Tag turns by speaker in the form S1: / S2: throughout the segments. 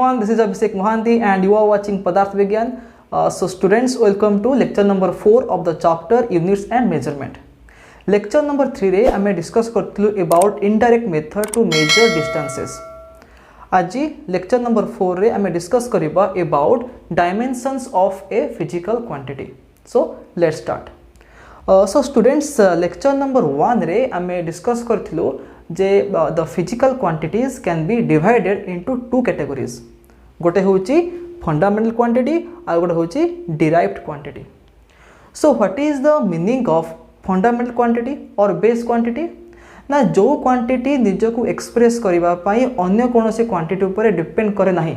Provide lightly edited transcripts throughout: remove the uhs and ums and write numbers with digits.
S1: everyone, this is Abhishek Mohanty and you are watching Padarth Vigyan. So students, welcome to lecture number 4 of the chapter Units and Measurement. Lecture number 3 रे आमे discuss करथिलु about indirect method to measure distances. आज lecture number 4 रे आमे discuss करिबा about dimensions of a physical quantity. So let's start. So students, lecture number 1 रे आमे discuss करथिलु जे the physical quantities can be divided into two categories. गोटे होची fundamental quantity और गोटे होची derived quantity. So what is the meaning of fundamental quantity or base quantity? ना जो क्वांटिटी निजको एक्सप्रेस करिबा पई अन्य कोनोसी क्वांटिटी ऊपर डिपेंड करे नाही,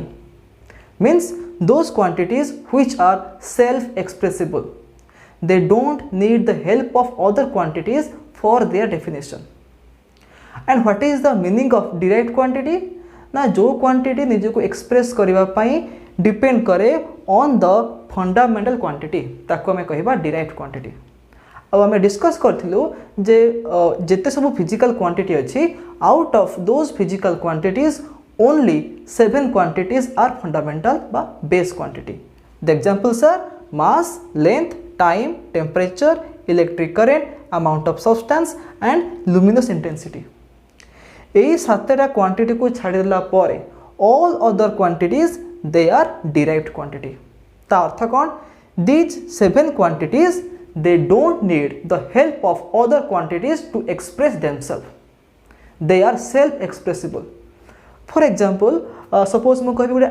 S1: means those quantities which are self expressible, they don't need the help of other quantities for their definition. And what is the meaning of derived quantity? ना जो क्वांटिटी निजको एक्सप्रेस करिबा पई डिपेंड करे on the fundamental quantity ताको हमें कहिबा derived quantity. अब हमें discuss करथिलु जे जेते सब फिजिकल क्वांटिटी अछि, out of those physical quantities only 7 quantities are fundamental बा base quantity. The examples are mass, length, time, temperature, electric current, amount of substance and luminous intensity. यही 7टा क्वांटिटी को छाड़देला परे all other quantities they are derived quantity. ता अर्थ कौन? These 7 quantities they don't need the help of other quantities to express themselves. They are self expressible. For example, suppose मु कहबी गोटे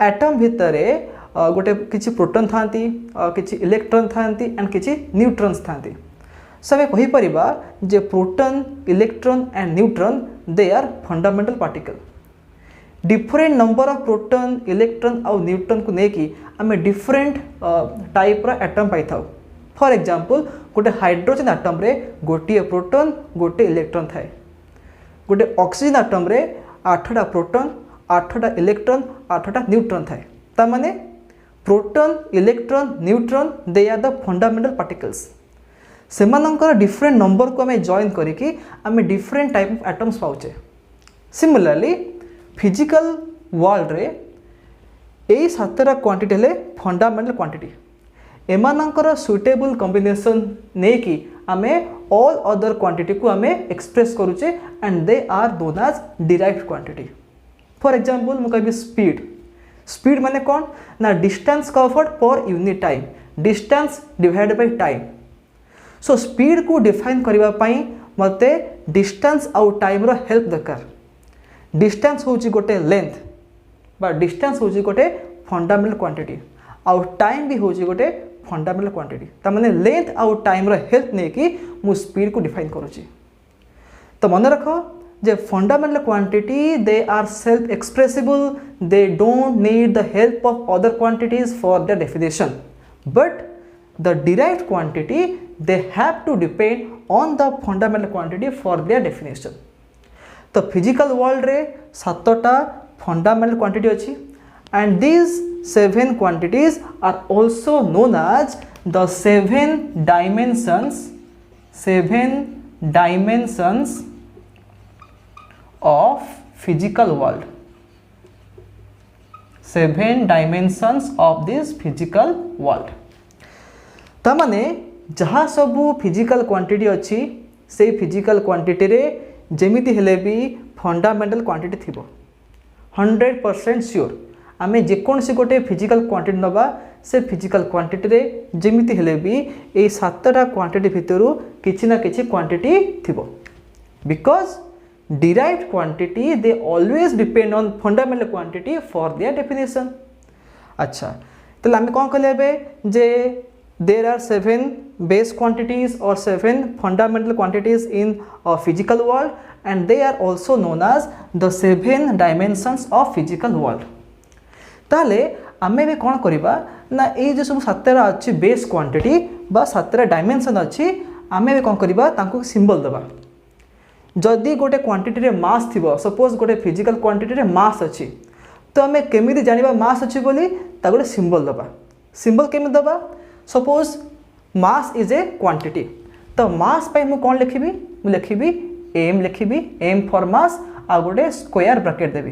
S1: एटम भितरे गोटे किछि प्रोटॉन थांती, किछि इलेक्ट्रॉन थांती एंड किछि न्यूट्रॉन्स थांती. सो हमें कहि परिबा जे proton, electron and neutron they are fundamental particle. Different number of proton, electron और न्यूट्रॉन को लेकी आमे डिफरेंट टाइप रा एटम पाई थाउ. फॉर एग्जांपल गोटे हाइड्रोजन एटम रे गोटे प्रोटॉन, गोटे इलेक्ट्रॉन थाए. गोटे ऑक्सीजन एटम रे 8टा प्रोटॉन, 8टा इलेक्ट्रॉन, 8टा न्यूट्रॉन थाए. ता माने proton, electron, neutron they are the fundamental particles. सेमानंकर डिफरेंट नंबर को आमे जॉइन करिकि आमे डिफरेंट टाइप ऑफ एटम्स पाउचे. सिमिलरली फिजिकल वर्ल्ड रे यही 7टा क्वांटिटी हेले फंडामेंटल क्वांटिटी. एमानंकर सुटेबल कॉम्बिनेशन ने कि आमे ऑल अदर क्वांटिटी को आमे एक्सप्रेस करूचे and they are known as derived quantity. For example मु कहबी स्पीड. स्पीड माने कौन? ना distance covered per unit time, distance divided by time. So speed को डिफाइन करबा पई मते डिस्टेंस आउ टाइम रो हेल्प दरकार. डिस्टेंस होची गोटे लेंथ बा डिस्टेंस होची गोटे फंडामेंटल क्वांटिटी आउ टाइम भी होची गोटे फंडामेंटल क्वांटिटी. ता माने लेंथ आउ टाइम रो हेल्प ने कि मु स्पीड को डिफाइन करूची. तो मन रखो जे fundamental quantity they are self expressible, they don't need the help of other quantities for their definition, but the derived quantity they have to depend on the fundamental quantity for their definition. तो physical world रे 7टा fundamental quantity अच्छी and these 7 quantities are also known as the 7 dimensions of physical world. 7 dimensions of this physical world. ता माने जहाँ सबू physical quantity अच्छी से फिजिकल क्वांटिटी रे जेमिति हेले भी फंडामेंटल क्वांटिटी थिबो. 100% श्योर आमे जेकोनसी गोटे फिजिकल क्वांटिटी नबा से फिजिकल क्वांटिटी रे जेमिति हेले भी ए 7टा क्वांटिटी भितरु किछि ना किछि क्वांटिटी थिबो. Because derived quantity they always depend on fundamental quantity for their definition. अच्छा, तो आमे कोन कहले बे जे there are 7 base quantities or 7 fundamental quantities in a physical world and they are also known as the 7 dimensions of physical world. ताले आमे भी कौन करिबा ना ए जो सब 7टा अछि बेस क्वांटिटी बा 7टा डायमेंशन अछि, आमे भी कौन करिबा तांको सिंबल दबा. जदि गोटे क्वांटिटी रे मास थिबो, सपोज गोटे फिजिकल क्वांटिटी रे मास अछि, तो आमे केमिति जानिबा मास अछि बोली ता गोटे सिंबल दबा. सिंबल केमिति दबा? Suppose mass is a quantity, तो मास पाई मु कौन लिखिबी? मु लिखिबी m, लिखिबी m फॉर मास आ गोटे स्क्वायर ब्रैकेट देबी.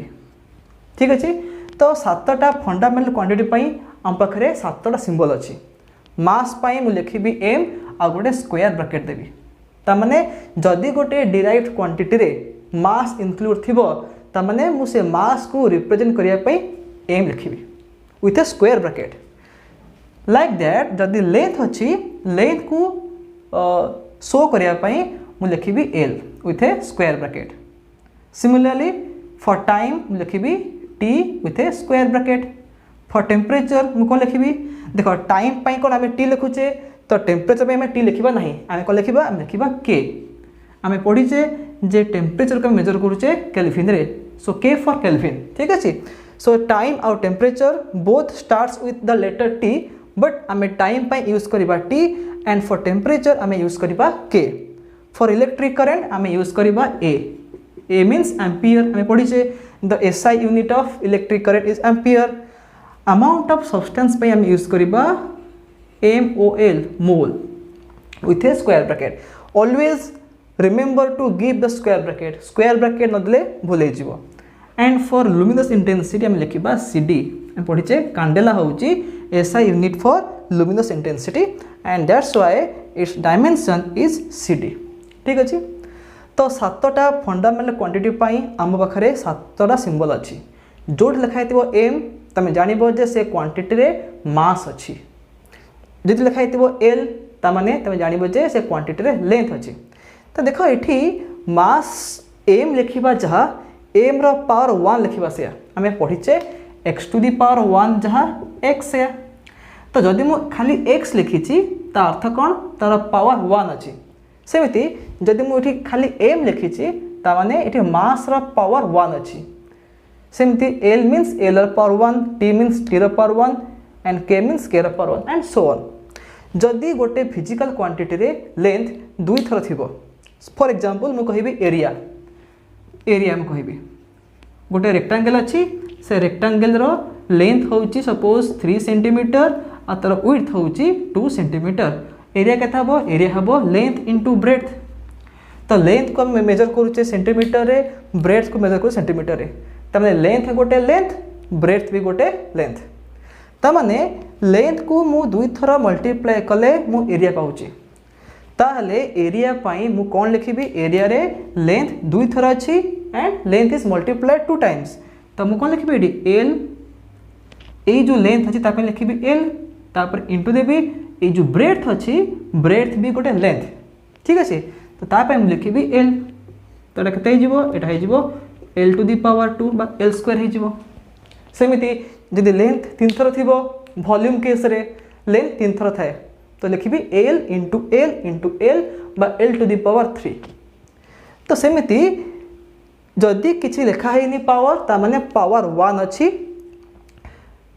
S1: ठीक अच्छे। तो सातटा फंडामेंटल क्वांटिटी आम पाखे सातटा सिंबल अच्छी। मास पाई मु लिखी एम आ गोटे स्क्वायर ब्रैकेट देवी तामाने जदि गोटे डिराइव्ड क्वांटिटी रे मास इंक्लूड थी तामाने मु से मास को रिप्रेजेंट करने एम लिखी with a square bracket like that. जदि लेंथ अच्छी लेंथ को शो करने मु लिखी L with a square bracket. Similarly for time लिखी T with a square bracket. For temperature मु कौन लिखी देख टाइम पाई कौन आम टी लिखुचे तो टेम्परेचर आम टी लिखा ना आम कौन लिखा आम लिखा के। आम पढ़ीचे जे टेम्परेचर को मेजर करुचे केल्विन रे सो के फॉर केल्विन ठीक अच्छे। सो टाइम आउ temperature both starts with the letter T but आम टाइम पाई यूज करवा टी एंड फॉर टेम्परेचर आम यूज करवा के। फॉर इलेक्ट्रिक करेंट आम यूज करवा ए मीन्स एम्पियर। आम पढ़ीचे the SI unit of electric current is ampere. Amount of substance पे आम यूज करवा MOL mole with a square bracket. Always remember to give the square bracket नदेले भूल हो। एंड फॉर लुमिनस इंटेंसिटी आम लिखा CD। आम पढ़ीचे कैंडेला होची SI unit for luminous intensity and that's why it's dimension is CD ठीक अच्छे। तो सातटा फंडामेंटल क्वांटिटी पाई आम पाखे सातटा सिंबल अच्छी। जो लिखाई एम तुम जानव जे से क्वांटिटी रे मास अच्छी। जो लिखाई एल ताने तुम जानव जे से क्वांटिटी रे लेंथ अच्छी। तो देख ये मास एम लिखा जहाँ एम रो पावर 1 लिखा से आम पढ़ीचे x टू दी पावर 1 जहाँ x से। तो जदि मु खाली x लिखी ता अर्थ कौन तार पावर 1 अच्छी। सेमती जदि मुझे खाली m लिखी ताने ये मास रो पावर 1 अच्छी। सेमती L means L power 1 T means T power 1 and K means K power 1 and so on. जदि गोटे फिजिकल क्वांटिटी रे लेंथ दुई थर थी फॉर एग्जांपल मु कहि एरिया मु कहि गोटे रेक्टांगल अच्छी से रेक्टांगल रो लेंथ होची सपोज 3 सेंटीमीटर आ तार विड्थ होची 2 सेंटीमीटर। एरिया केता हबो एरिया हबो लेंथ इनटू ब्रेड्थ। तो लेंथ को मेजर करूचे सेंटीमीटर रे ब्रेड्थ को मेजर करू सेंटीमीटर रे तमाने लेंथ गोटे लेंथ ब्रेड्थ भी गोटे लेंथ। तमाने लेंथ को मु दुई थर मल्टीप्लाई कले मु एरिया पाउची। ताहले एरिया पाई मु कौन लिखिबी एरिया रे लेंथ दुई थर अच्छी and length is multiplied 2 times. तो मु कौन लिखिबी एडी एल ए जो लेंथ अच्छी तापे लिखिबी एल तापर इनटू देबी ए जो ब्रेड्थ अच्छी ब्रेड्थ भी गोटे लेंथ ठीक अच्छे। तो तापे मु लिखिबी एल तो एटा केते हिजिबो एटा हिजिबो L टू दी पावर 2 बा L स्क्वायर हिजिबो। सेमिति जदि लेंथ 3 थर थिबो वॉल्यूम केस रे लेंथ 3 थर थाए तो लिखिबी L इंटू L बा L टू दी पावर 3। तो सेमिति जदि किछि लिखा हैनी पावर ता माने पावर 1 अछि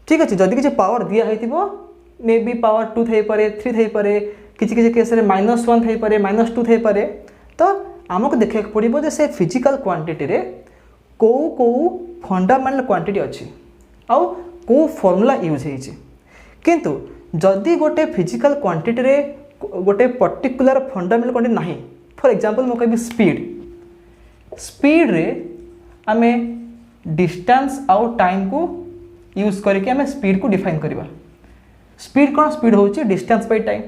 S1: ठीक अछि। जदि किछि पावर दिया हैतिबो मे बी पावर 2 थाई पारे 3 थाई पारे किछि किछि केस रे -1 थाई पारे -2 थाई पारे। तो आमको देखा पड़ो जे से फिजिकल क्वांटिटी रे को फंडामेंटल क्वांटिटी अच्छी आउ को फॉर्मूला यूज होइछि। किंतु जदि गोटे फिजिकल क्वांटिटी रे गोटे पर्टिकुलर फंडामेंटल क्वांटिटी नहीं फॉर एग्जांपल मो कहबी स्पीड रे आमे डिस्टेंस आउ टाइम को यूज करके आमे स्पीड को डिफाइन करबा। स्पीड कौन स्पीड होची distance by time.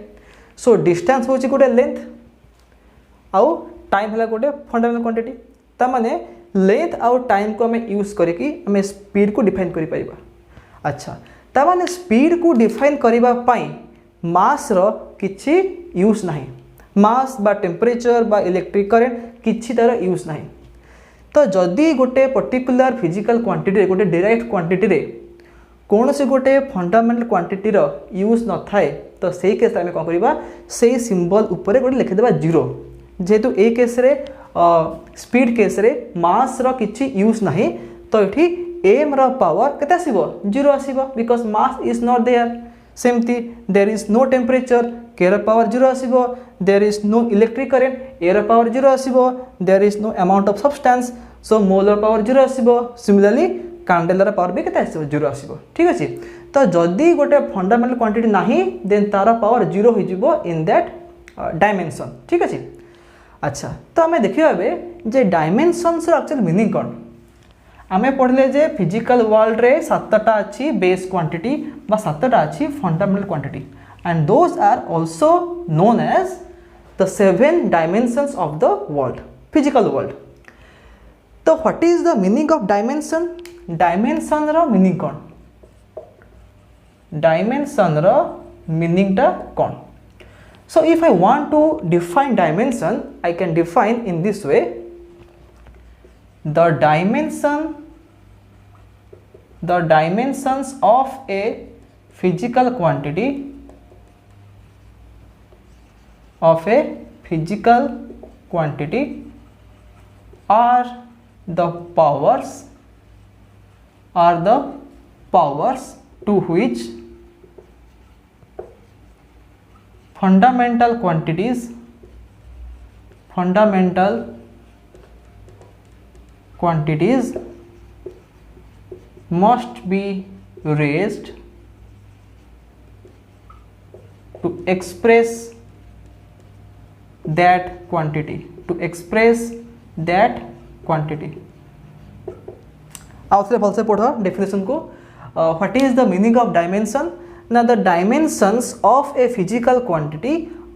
S1: So distance होची गोटे लेंथ आउ टाइम है गोटे फंडामेंटल क्वांटिटी। ता माने लेंथ आउ टाइम को आम यूज करके आम स्पीड को डिफाइन करि परिबा। अच्छा ता माने स्पीड को डिफाइन करिबा पाई मास रो किछि यूज नहीं। मास बा टेम्परेचर बा इलेक्ट्रिक करेंट किछि तार यूज नहीं। तो जदि गोटे पर्टिकुलर फिजिकल क्वांटिटी रे गोटे डिराइव्ड क्वांटिटी रे कौन से गोटे फंडामेंटल क्वांटिटी रो यूज न थाए तो सेही केस आम कौन करबा सेही सिंबल ऊपर गोटे लिखिदेबा 0 जेहेतु ए केस रे स्पीड केस रे मास रो किछि यूज नहीं तो ये एम रो पावर केते आसीबो 0 आसीबो because mass is not there. सेमती there is no temperature K रो पावर 0 आसीबो। There is no electric current A रो पावर 0 आसीबो। There is no amount of substance so मोलर पावर 0 आसीबो। सिमिलरली कैंडेलर पावर भी केते आसीबो 0 आसीबो ठीक अछि। तो जदि गोटे फंडामेंटल क्वांटिटी नहीं देन तार पावर 0 हो जिवो इन दैट डायमेंशन ठीक अछि। अच्छा तो आम देखिए जे डायमेंशन्स एक्चुअल मीनिंग कौन आमे पढ़ले जे फिजिकल वर्ल्ड रे सातटा अच्छी बेस क्वांटिटी बा सातटा अच्छी fundamental quantity and those are also known as the 7 dimensions of the world physical world. तो what is the meaning of dimension? Dimension रो मीनिंग कौन? डायमेंशन रो मीनिंग टा कौन? So if I want to define dimension, I can define in this way: the dimensions of a physical quantity are the powers to which fundamental quantities must be raised to express that quantity. आउथले भलसे पढ़ो definition को। What is the meaning of dimension? Now the dimensions of a physical quantity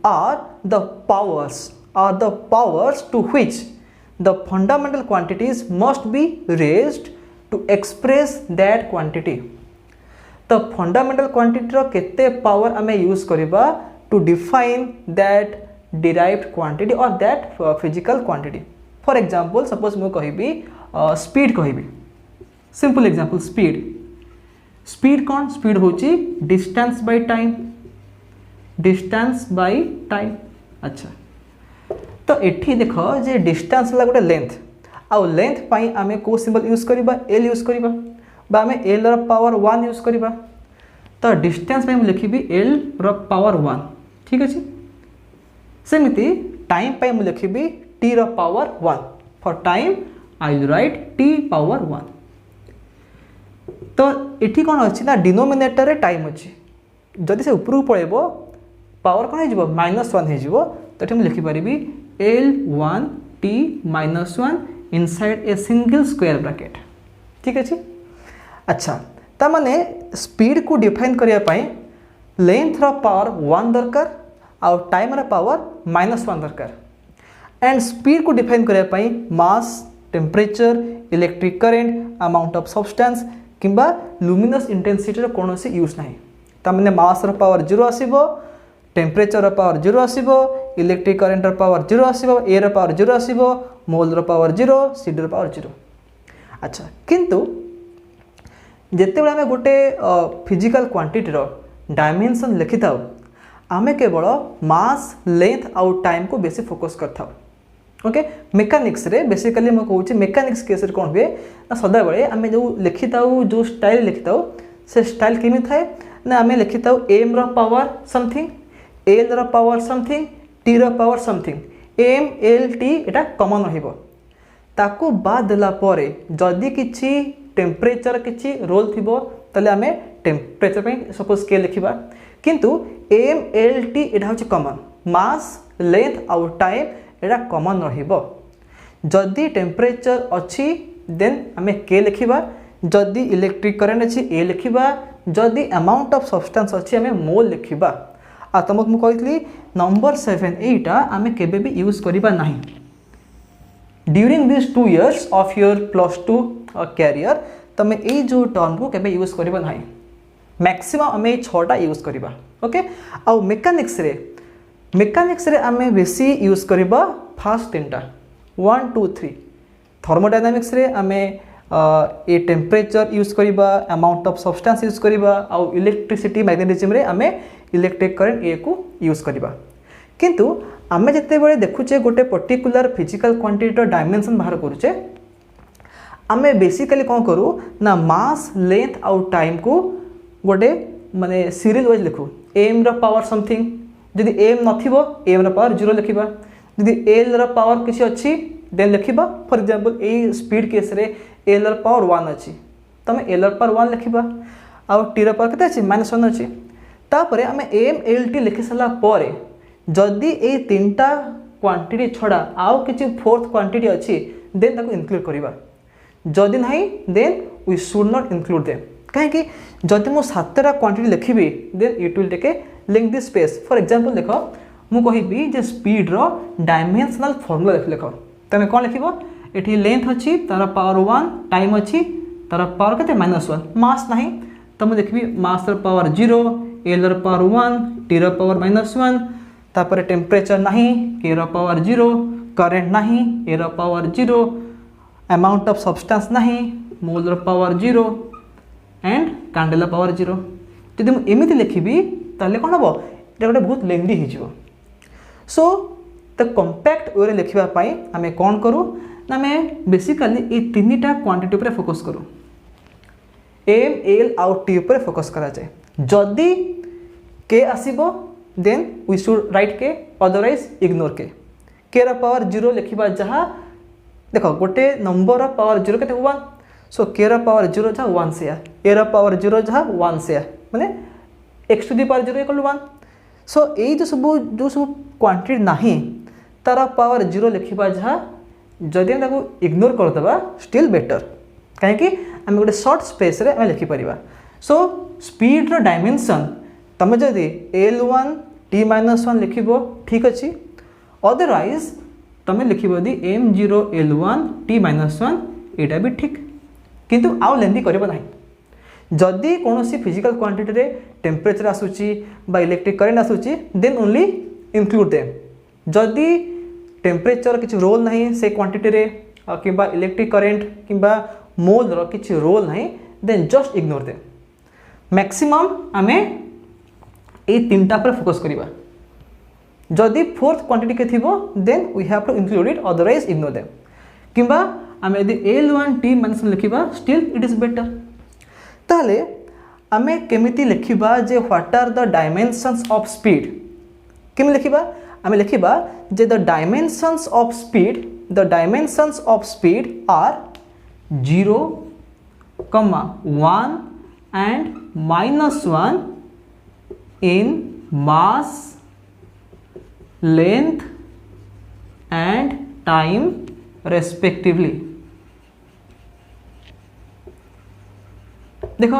S1: are the powers to which the fundamental quantities must be raised to express that quantity. The fundamental quantity रो केते power आमे use करिबा to define that derived quantity or that physical quantity. For example, suppose मैं कहिबी speed कहिबी, simple example speed कौन? Speed होची distance by time. अच्छा तो एठी देखो जे डिस्टेंस वाला गोटे लेंथ आउ लेंथ पाई आमे को सिंबल यूज करिबा? एल यूज करिबा बा आमे एल रो पावर 1 यूज करिबा। तो डिस्टेंस पाई मैं लिखिबी एल रो पावर 1, ठीक अछि। सेमिति टाइम पाई मैं लिखिबी टी रो power 1। For time I will write T power 1। तो इठी कौन अच्छी ना डिनोमिनेटर रे टाइम अच्छी, जदि से ऊपर पड़ेबो पावर कौन हो -1 हो। तो ये लिखि पारिबी L1 T -1 inside a single square bracket, ठीक अच्छे। अच्छा ता माने स्पीड को डिफाइन करिया पई लेंथ रो पावर 1 दरकार आउ टाइम रो पावर -1 दरकार। एंड स्पीड को डिफाइन करिया पई mass, temperature, electric current, amount of substance किंबा लुमिनस इंटेंसिटी रो कौन से यूज नहीं। तामने मास रो पावर 0 आसीबो, टेम्परेचर रो पावर 0 आसीबो, इलेक्ट्रिक करंट रो पावर 0 आसीबो, ए रो पावर 0 आसीबो, मोल रो पावर 0, सी डी रो पावर 0। अच्छा किंतु जेते बेला में गोटे फिजिकल क्वांटिटी रो डायमेंशन लिखि थाउ आमे केवल मास, लेंथ आउ टाइम को बेसी फोकस करथाउ। ओके मेकानिक्स रे बेसिकली मैं कहूँ मेकानिक्स केस रे कौन हुए ना सदा बेले आम जो लिखि थाउ जो स्टाइल लिखि थाउ से स्टाइल केमी थाए ना आम लिखि थाउ एम रो पावर समथिंग, एल रो पावर समथिंग, टी रो power something, M L T एटा कॉमन रहिबो। ताकू बाद देला परे जदि किछि टेम्परेचर किछि रोल थिबो तले आम टेम्परेचर पे सपोज के लिखिबा, किंतु एम एल टी एटा होछि कॉमन, मास, लेंथ आउ टाइम एटा कॉमन रहिबो। जदि टेम्परेचर अच्छी देन आमे के लिखिबा, जदि इलेक्ट्रिक करंट अच्छी ए लिखिबा, जदि अमाउंट ऑफ सब्सटेंस अच्छी आमे मोल लिखिबा। आ तुमको मु कहली नंबर 7 एटा आमे केबे भी यूज करिबा नाही। During this 2 years of your +2 career तमे ए जो टर्म को केबे यूज करिबा नाही। मैक्सिमम आमे 6टा यूज करिबा। ओके आ मेकानिक्स रे आमे बेसी यूज करिबा फास्ट 3टा 1 2 3। थर्मोडायनामिक्स रे आमे ए टेम्परेचर यूज करिबा, अमाउंट ऑफ सब्सटेंस यूज करिबा आउ इलेक्ट्रिसिटी मैग्नेटिज्म रे आमे इलेक्ट्रिक करंट ए को यूज करिबा। किंतु आमे जते बेले देखुचे गोटे पर्टिकुलर फिजिकल क्वांटिटी डायमेंशन बाहर करूचे आमे बेसिकली कौन करू ना मास, लेंथ आउ टाइम को गोटे माने सीरीज वाइज लिखू। एम रो पावर समथिंग जदि एम नथिबो एम रो पावर 0 लिखिबा, जदि एल रो पावर किसी अच्छी देन लिखिबा। For example a speed case रे एल रो पावर 1 अच्छी तमे एल रो पावर 1 लिखिबा आउ टी रो पावर केते अच्छी -1 अच्छी। तापरे आमे एम एल टी लिखि सला परे जदि ए 3टा क्वांटिटी छड़ा आउ किछि फोर्थ क्वांटिटी अच्छी देन ताको इंक्लूड करिबा। जदि नहीं then we should not include them कहीं जदि मु 7टा क्वांटिटी लिखिबी then it will take a lengthy space for example देख मु कहिबी जे स्पीड रो डायमेंशनल फार्मूला लिख तमे कोन लिखिबो एठी लेंथ अछि तार पावर 1 टाइम अछि तार पावर केते -1 मास नहीं तो मुझे देखबी मास रो पावर 0 एल रो पावर 1 टी रो पावर -1 तापर टेम्परेचर नहीं के रो पावर 0 करेंट नहीं ए रो पावर 0 अमाउंट ऑफ सब्सटेंस नहीं मोल रो पावर 0 एंड कैंडल पावर 0 जदि मु एमिति लिखिबी ताले कोन हबो एटा गोटे बहुत लेंदी हि जिवो सो द कॉम्पैक्ट वे लिखिबा पई हमें कोन करू ना मैं बेसिकली ए तीनटा क्वांटिटी पर फोकस करू एम एल आउट टी पर फोकस करा जाए जदि के आसीबो देन वी शुड राइट के अदरवाइज इग्नोर के रो पावर 0 लिखिबा जहा देखो गोटे नंबर रो पावर 0 केते 1 सो के रो पावर 0 जहा 1 से ए रो पावर 0 जहा 1 से माने x to the power 0 equal 1 so ए जो सब क्वांटिटी नाही तारा पावर 0 लिखिबा जहा जदि हम ताको इग्नोर कर देबा स्टिल बेटर काहे कि हम गोटे शॉर्ट स्पेस रे हम लिखि परिबा सो स्पीड रो डायमेंशन तमे जदि l1 t-1 लिखिबो ठीक अछि अदरवाइज तमे लिखिबो दी m0 l1 t-1 एटा भी ठीक किंतु आउ लेंदी करबो नाही जदि कोनोसी फिजिकल क्वांटिटी रे टेम्परेचर आसुची बा इलेक्ट्रिक करंट आसुची देन ओनली इंक्लूड देम जदि टेम्परेचर किसी रोल नहीं से क्वांटिटी रे किबा इलेक्ट्रिक करंट किबा मोल रो किसी रोल नहीं then just ignore them maximum आमे ए तीनटा पर फोकस करिबा जदि फोर्थ क्वांटिटी के थिबो then we have to include it otherwise ignore them किबा आमे यदि l1 t-1 लिखिबा स्टिल इट इज बेटर ताले आमे केमिति लिखिबा जे what are the dimensions of speed केमि लिखिबा आमे लिखिबा जे the dimensions of speed are 0, 1 and -1 in mass, length and time respectively. देखो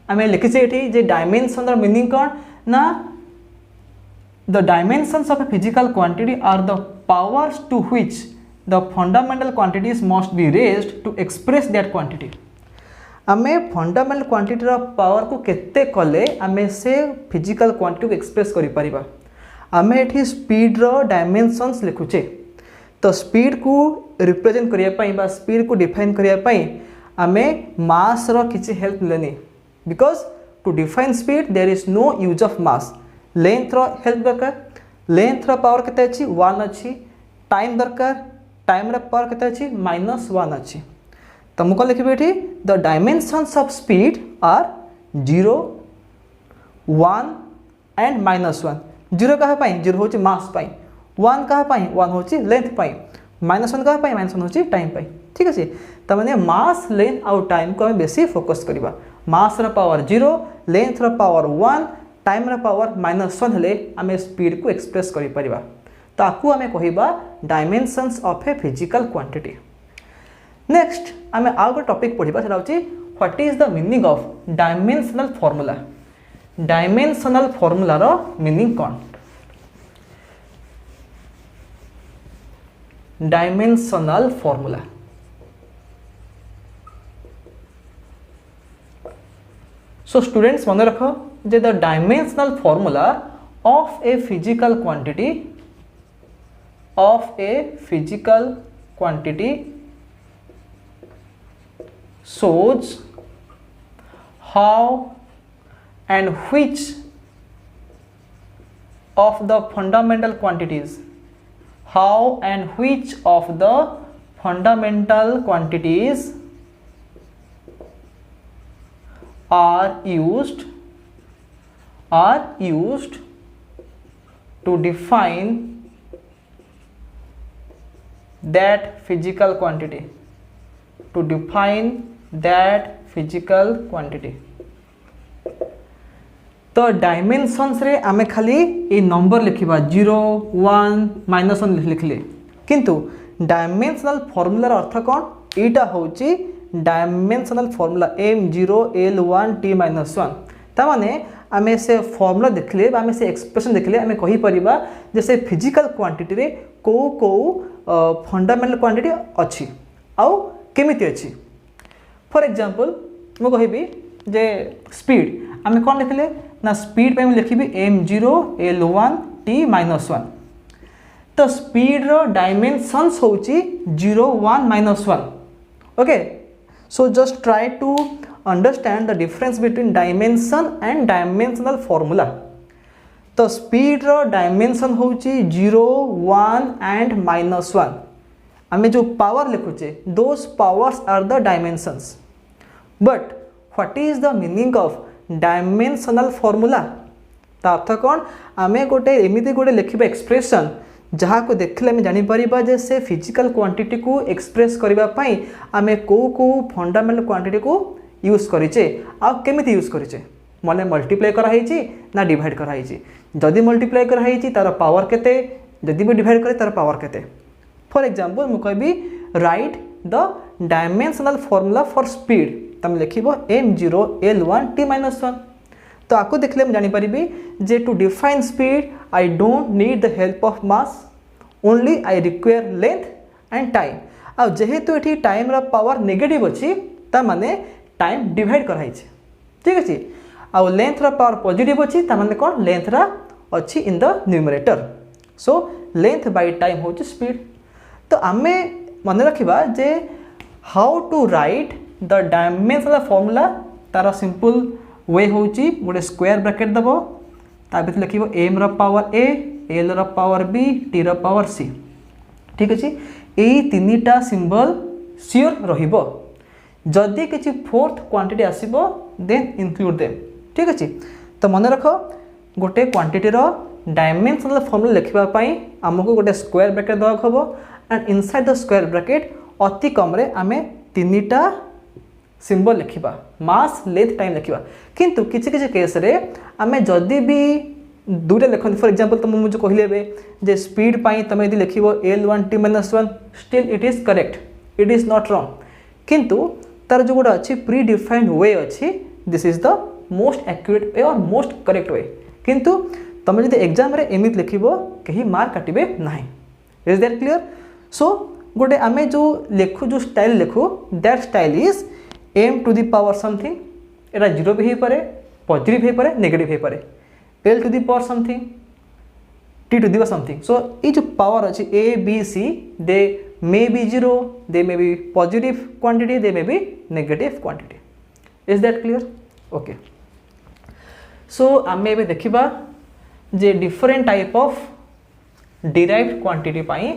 S1: आम लिखी जे डायमेंशन मीनिंग कौन ना the dimensions of a physical quantity are the powers to which the fundamental quantities must be raised to express that quantity आमे fundamental quantity रो power को केते कले आमे से फिजिकल क्वांटिटी को एक्सप्रेस करि परिबा आमे एठी स्पीड रो डायमेंशंस लिखुचे तो स्पीड को रिप्रेजेंट करिया पई बा स्पीड को डिफाइन करिया पई आमे मास रो किछि हेल्प लेनी because to define speed there is no use of mass length रो हेल्प दरकार लेंथ रो पावर केते अछि 1 अछि टाइम दरकार टाइम रो पावर केते अछि -1 अछि तो मुको लिखबे एठी the dimensions of speed are 0, 1 and -1 0 कहा पाई 0 होछि मास पाई 1 कहा पाई 1 होछि लेंथ पाई -1 कहा पाई -1 होछि टाइम पाई ठीक अछि त माने मास लेंथ आउ टाइम को हम बेसी फोकस करिबा मास रो पावर 0 लेंथ रो पावर 1 टाइम रो पावर -1 हले हमें स्पीड को एक्सप्रेस करि परिबा ताकू हमें कहिबा dimensions of a physical quantity next हमें आउ टॉपिक पढिबा सेटा होछि what is the meaning of dimensional formula रो मीनिंग कोन डायमेंशनल फार्मूला सो स्टूडेंट्स मन रखो जे the dimensional formula of a physical quantity shows how and which of the fundamental quantities are used to define that physical quantity तो dimensions रे आमे खाली ए number लिखिबा 0, 1, -1 लिखले किंतु डायमेंशनल फार्मूला अर्थ कोन एटा होची डायमेंशनल फॉर्मूला m0l1t - 1 ताने आमे से फॉर्मूला देखले बा आमे से एक्सप्रेशन देखले आमे कहि परिबा जे से फिजिकल क्वांटिटी रे को फंडामेंटल क्वांटिटी अछि आउ केमिति अछि। फॉर एग्जांपल मो कहिबी जे स्पीड आमे कोन लिखले ना स्पीड पे मैं लिखिबी m0l1t - 1 तो स्पीड रो डायमेंशंस होची 0 1 -1 okay. So just try to understand the difference between dimension and dimensional formula. तो स्पीड रो डायमेंशन होची 0 1 एंड -1 आमे जो पावर लिखुचे those powers are the dimensions but what is the meaning of dimensional formula अर्थ कौन आमे गोटे एमिति गोटे लिखिबा एक्सप्रेशन जहाँ को देखले आमे जानि परिबा जे से फिजिकल क्वांटिटी को एक्सप्रेस करबा पई आमे को फंडामेंटल क्वांटिटी को यूज करिचे आ केमिति यूज करिचे माने मल्टीप्लाई करा हेची ना डिवाइड करा हेची जदि मल्टीप्लाई करा हेची तार पावर केते जदि भी डिवाइड करे तार पावर केते। फॉर एग्जांपल मु कहबी right the dimensional formula for speed तम लिखिबो m0l1t - 1 तो आपको देखले मैं जानि परिबी जे to define speed I don't need the help of mass only I require length and time आ जेहेतु एठी टाइम रा पावर नेगेटिव अछि ता माने टाइम डिवाइड कराई छै ठीक अछि आ लेंथ रा पावर पॉजिटिव अछि ता माने कोन लेंथ रा अछि in the numerator so length by time होछि स्पीड। तो आमे मन रखिबा जे how to write the dimensional formula तार सिंपल वे होची गोटे स्क्वायर ब्रैकेट दबो ता भीतर लिखिबो m रा पावर a l रा पावर b t रा पावर c ठीक अछि एई तीनटा सिंबल सियोर रहिबो जदि किछि फोर्थ क्वांटिटी आसीबो देन इंक्लूड देम ठीक अछि। तो मन रखो गोटे क्वांटिटी रो डायमेंशनल फॉर्मूला लिखिबा पई हमको गोटे स्क्वायर ब्रैकेट दवा खबो and inside the square bracket अति कम रे आमे तीनटा सिंबल लिखिबा मास लेंथ टाइम लिखिबा किंतु किछि किछि केस रे आमे जदि भी दुटा लिखन फॉर एग्जांपल तुम मुझे कहले बे जे स्पीड पाई तमे यदि लिखिबो l1t - 1 still it is correct it is not wrong किंतु तार जो गोटा अछि प्री डिफाइंड वे अछि this is the most accurate way और मोस्ट करेक्ट वे किंतु तमे यदि एग्जाम रे एमित लिखिबो कहीं मार्क काटिबे नाही। Is that clear. सो गोटे आमे जो लेखु जो स्टाइल लेखु that style is m to the power something एटा 0 भी हे पारे पॉजिटिव हे पारे नेगेटिव हे पारे l to the power something t to the power something so ये जो पावर अछि a b c they may be 0 they may be positive quantity they may be negative quantity. Is that clear okay. So आमे बे देखिबा जे different type of derived quantity पाई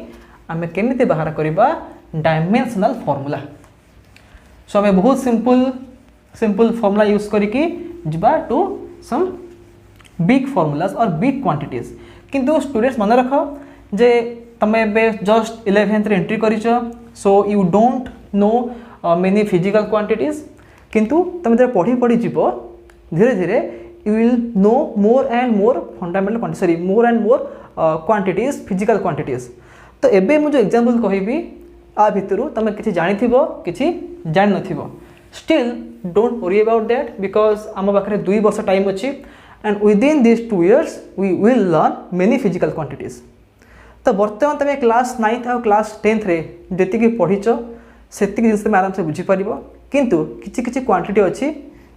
S1: आमे केमिते बाहर करिबा डायमेंशनल फार्मूला। सो आमे बहुत सिंपल फार्मूला यूज करिकी जिबा टू सम बिग फार्मूलाज और बिग क्वांटिटीज किंतु स्टूडेंट्स मन रख जे तमे बे जस्ट 11th रे एंट्री करिछ so you don't know many physical quantities किंतु तमे जब पढ़ी पढ़ी जीवो धीरे धीरे you will know more and more fundamental quantity sorry more and more quantities physical quantities. तो एबे मु जो एग्जांपल कहबी आ भितरु तमे किछि जानिथिबो किछि जानि नथिबो still don't worry about that because आम पाखरे 2 वर्ष टाइम अछि and within this 2 years we will learn many physical quantities. तो बर्तमान तमे क्लास 9th और क्लास 10th रे जति कि पढिचो सेति जिनिस तमे आराम से बुझी परिबो किंतु किछि किछि क्वांटिटी अछि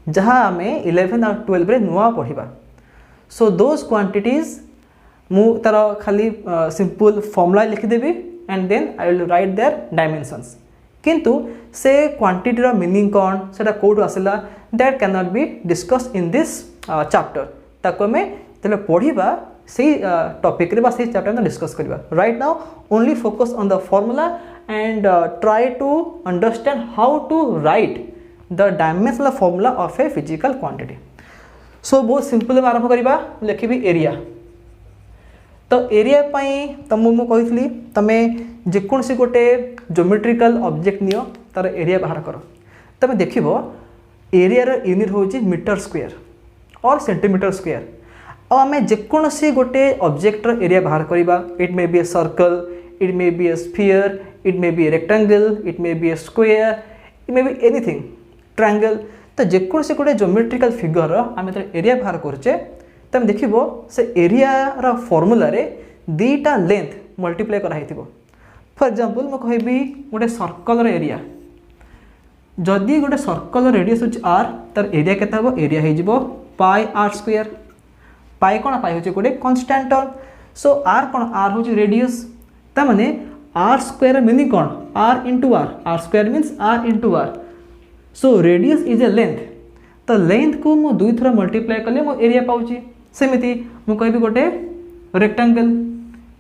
S1: जहाँ आमे 11 और 12 रे नुआ पढ़िबा। सो दोज क्वांटिटीज मु तार खाली सिंपल फॉर्मूला लिखि देबी and then I will write their dimensions किंतु से क्वांटिटी रो मीनिंग कोन सेटा कोड आसला that can not be discuss in this chapter ताको हमें तले पढ़िबा से टॉपिक रे बा से चैप्टर में डिस्कस करबा। Right now only focus on the formula and try to understand how to write the dimensional formula of a physical quantity. So बहुत सिंपल आरंभ करबा लिखिबी एरिया। तो एरिया पाई तुमको कही तुम जेकोसी गोटे ज्योमेट्रिकल ऑब्जेक्ट नियो तार एरिया बाहर कर तुम देख एरिया यूनिट हूँ मीटर स्क्वायर और सेंटीमीटर स्क्वायर आम जेकोसी गोटे ऑब्जेक्टर एरिया बाहर करवा it may be a circle it may be A sphere it may be a rectangle it may be A square may be anything triangle तो जेकोसी गोटे geometrical figure आम जो area बाहर करुचे तो देखिए से एरिया फॉर्मूला रे दीटा लेंथ मल्टीप्लाई कराई फॉर एग्जांपल मैं कहबी गोटे सर्कल एरिया जदि गोटे सर्कल रेडियस होची r तार एरिया केते हबो एरिया हे जिवो पाई r स्क्वायर पाई कोन पाई होची गोटे कांस्टेंट टर्म सो r कोन r होची रेडियस ता माने r square meaning cone r into r square means r into r so radius is a length तो लेंथ को मु दुई थरा मल्टीप्लाई कले मो एरिया पाउची सेमिति मु कहबी गोटे रेक्टेंगल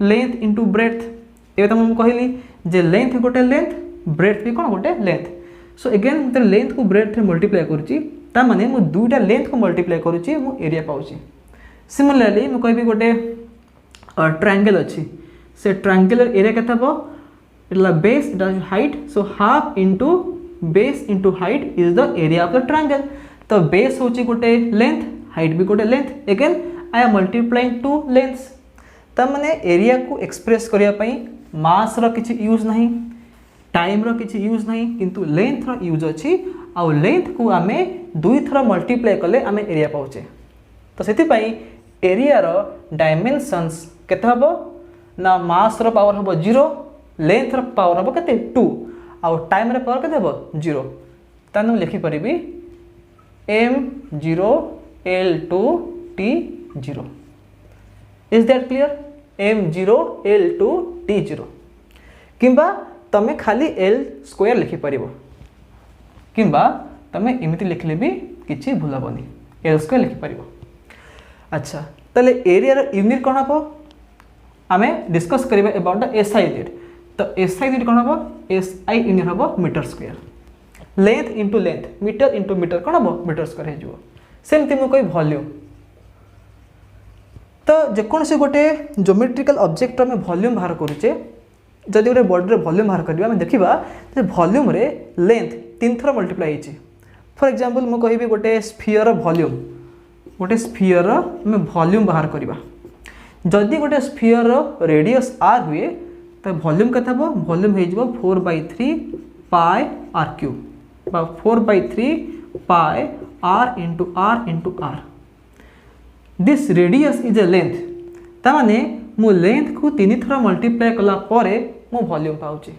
S1: लेंथ इनटू ब्रेड्थ ए त मु कहली जे लेंथ गोटे लेंथ ब्रेड्थ भी कोन गोटे लेंथ सो अगेन मु लेंथ को ब्रेड्थ रे मल्टीप्लाई करूची ता माने मु दुईटा लेंथ को मल्टीप्लाई करूची मु एरिया पाउची सिमिलरली मु कहबी गोटे ट्रायंगल अछि से ट्रायंगुलर एरिया केते हबो इटला base it is height so half into base into height is the area of the triangle तो बेस होची गोटे लेंथ हाइट भी गोटे length again I am multiplying two lengths त माने एरिया को एक्सप्रेस करिया पई मास रो किछि यूज नहीं टाइम रो किछि यूज नहीं किंतु लेंथ रो यूज अछि आ लेंथ को आमे दुई थरा मल्टीप्लाई कले आमे एरिया पाउचे तो सेति पई एरिया रो डायमेंशंस केते हबो ना मास रो पावर हबो 0 लेंथ रो पावर हबो केते 2 आ टाइम रो पावर केते हबो 0 तानु लिखि परिबी m0 l2 t0 is that clear m0 l2 t0 किंबा तमे खाली l स्क्वायर लिखि परिबो किंबा तमे एमिति लिखले भी किछि भूलबनी l स्क्वायर लिखि परिबो अच्छा तले एरिया रो यूनिट कोन हबो आमे डिस्कस करिबा अबाउट द एसआई यूनिट तो एसआई यूनिट कोन हबो एसआई यूनिट हबो metre square length into length metre कोन हबो मीटर स्क्वायर हे जो सेमति मु कोइ वॉल्यूम तो जेकोसी गोटे ज्योमेट्रिकल ऑब्जेक्ट में वॉल्यूम बाहर करूचे जदि गोटे बॉडी रे वॉल्यूम बाहर करबा हम देखिबा जे वॉल्यूम रे लेंथ 3 थरा मल्टीप्लाई हिची फॉर एग्जांपल मु कहिबी गोटे स्फीयर वॉल्यूम गोटे स्फीयर में वॉल्यूम बाहर करबा जदि गोटे स्फीयर रेडियस r हुए तो वॉल्यूम केते हबो वॉल्यूम हे जिवो 4/3 पाई r क्यूब बा 4/3 पाई r into r this radius is a length ता माने मु लेंथ को 3 थरा मल्टीप्लाई कला परे मु वॉल्यूम पाउची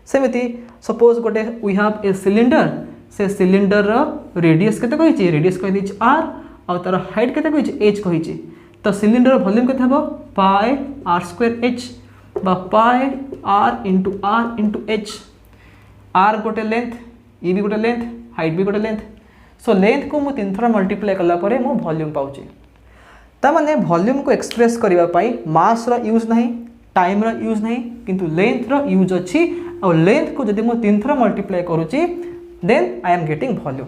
S1: सेमिति सपोज गोटे वी हैव ए सिलिंडर से सिलिंडर रो रेडियस केते कहिची रेडियस कहि दिछ r आ तार हाइट केते कहिची h कहिची तो सिलिंडर वॉल्यूम केते हबो पाई r स्क्वायर h बा पाई r into h r गोटे लेंथ e भी गोटे लेंथ हाइट भी गोटे लेंथ सो लेंथ को मु 3 थरा मल्टीप्लाई कला परे मु वॉल्यूम पाउची ता माने वॉल्यूम को एक्सप्रेस करिवा पई मास रो यूज नहीं टाइम रो यूज नहीं किंतु लेंथ रो यूज अछि और लेंथ को जदि मु 3 थरा मल्टीप्लाई करूची then I am getting volume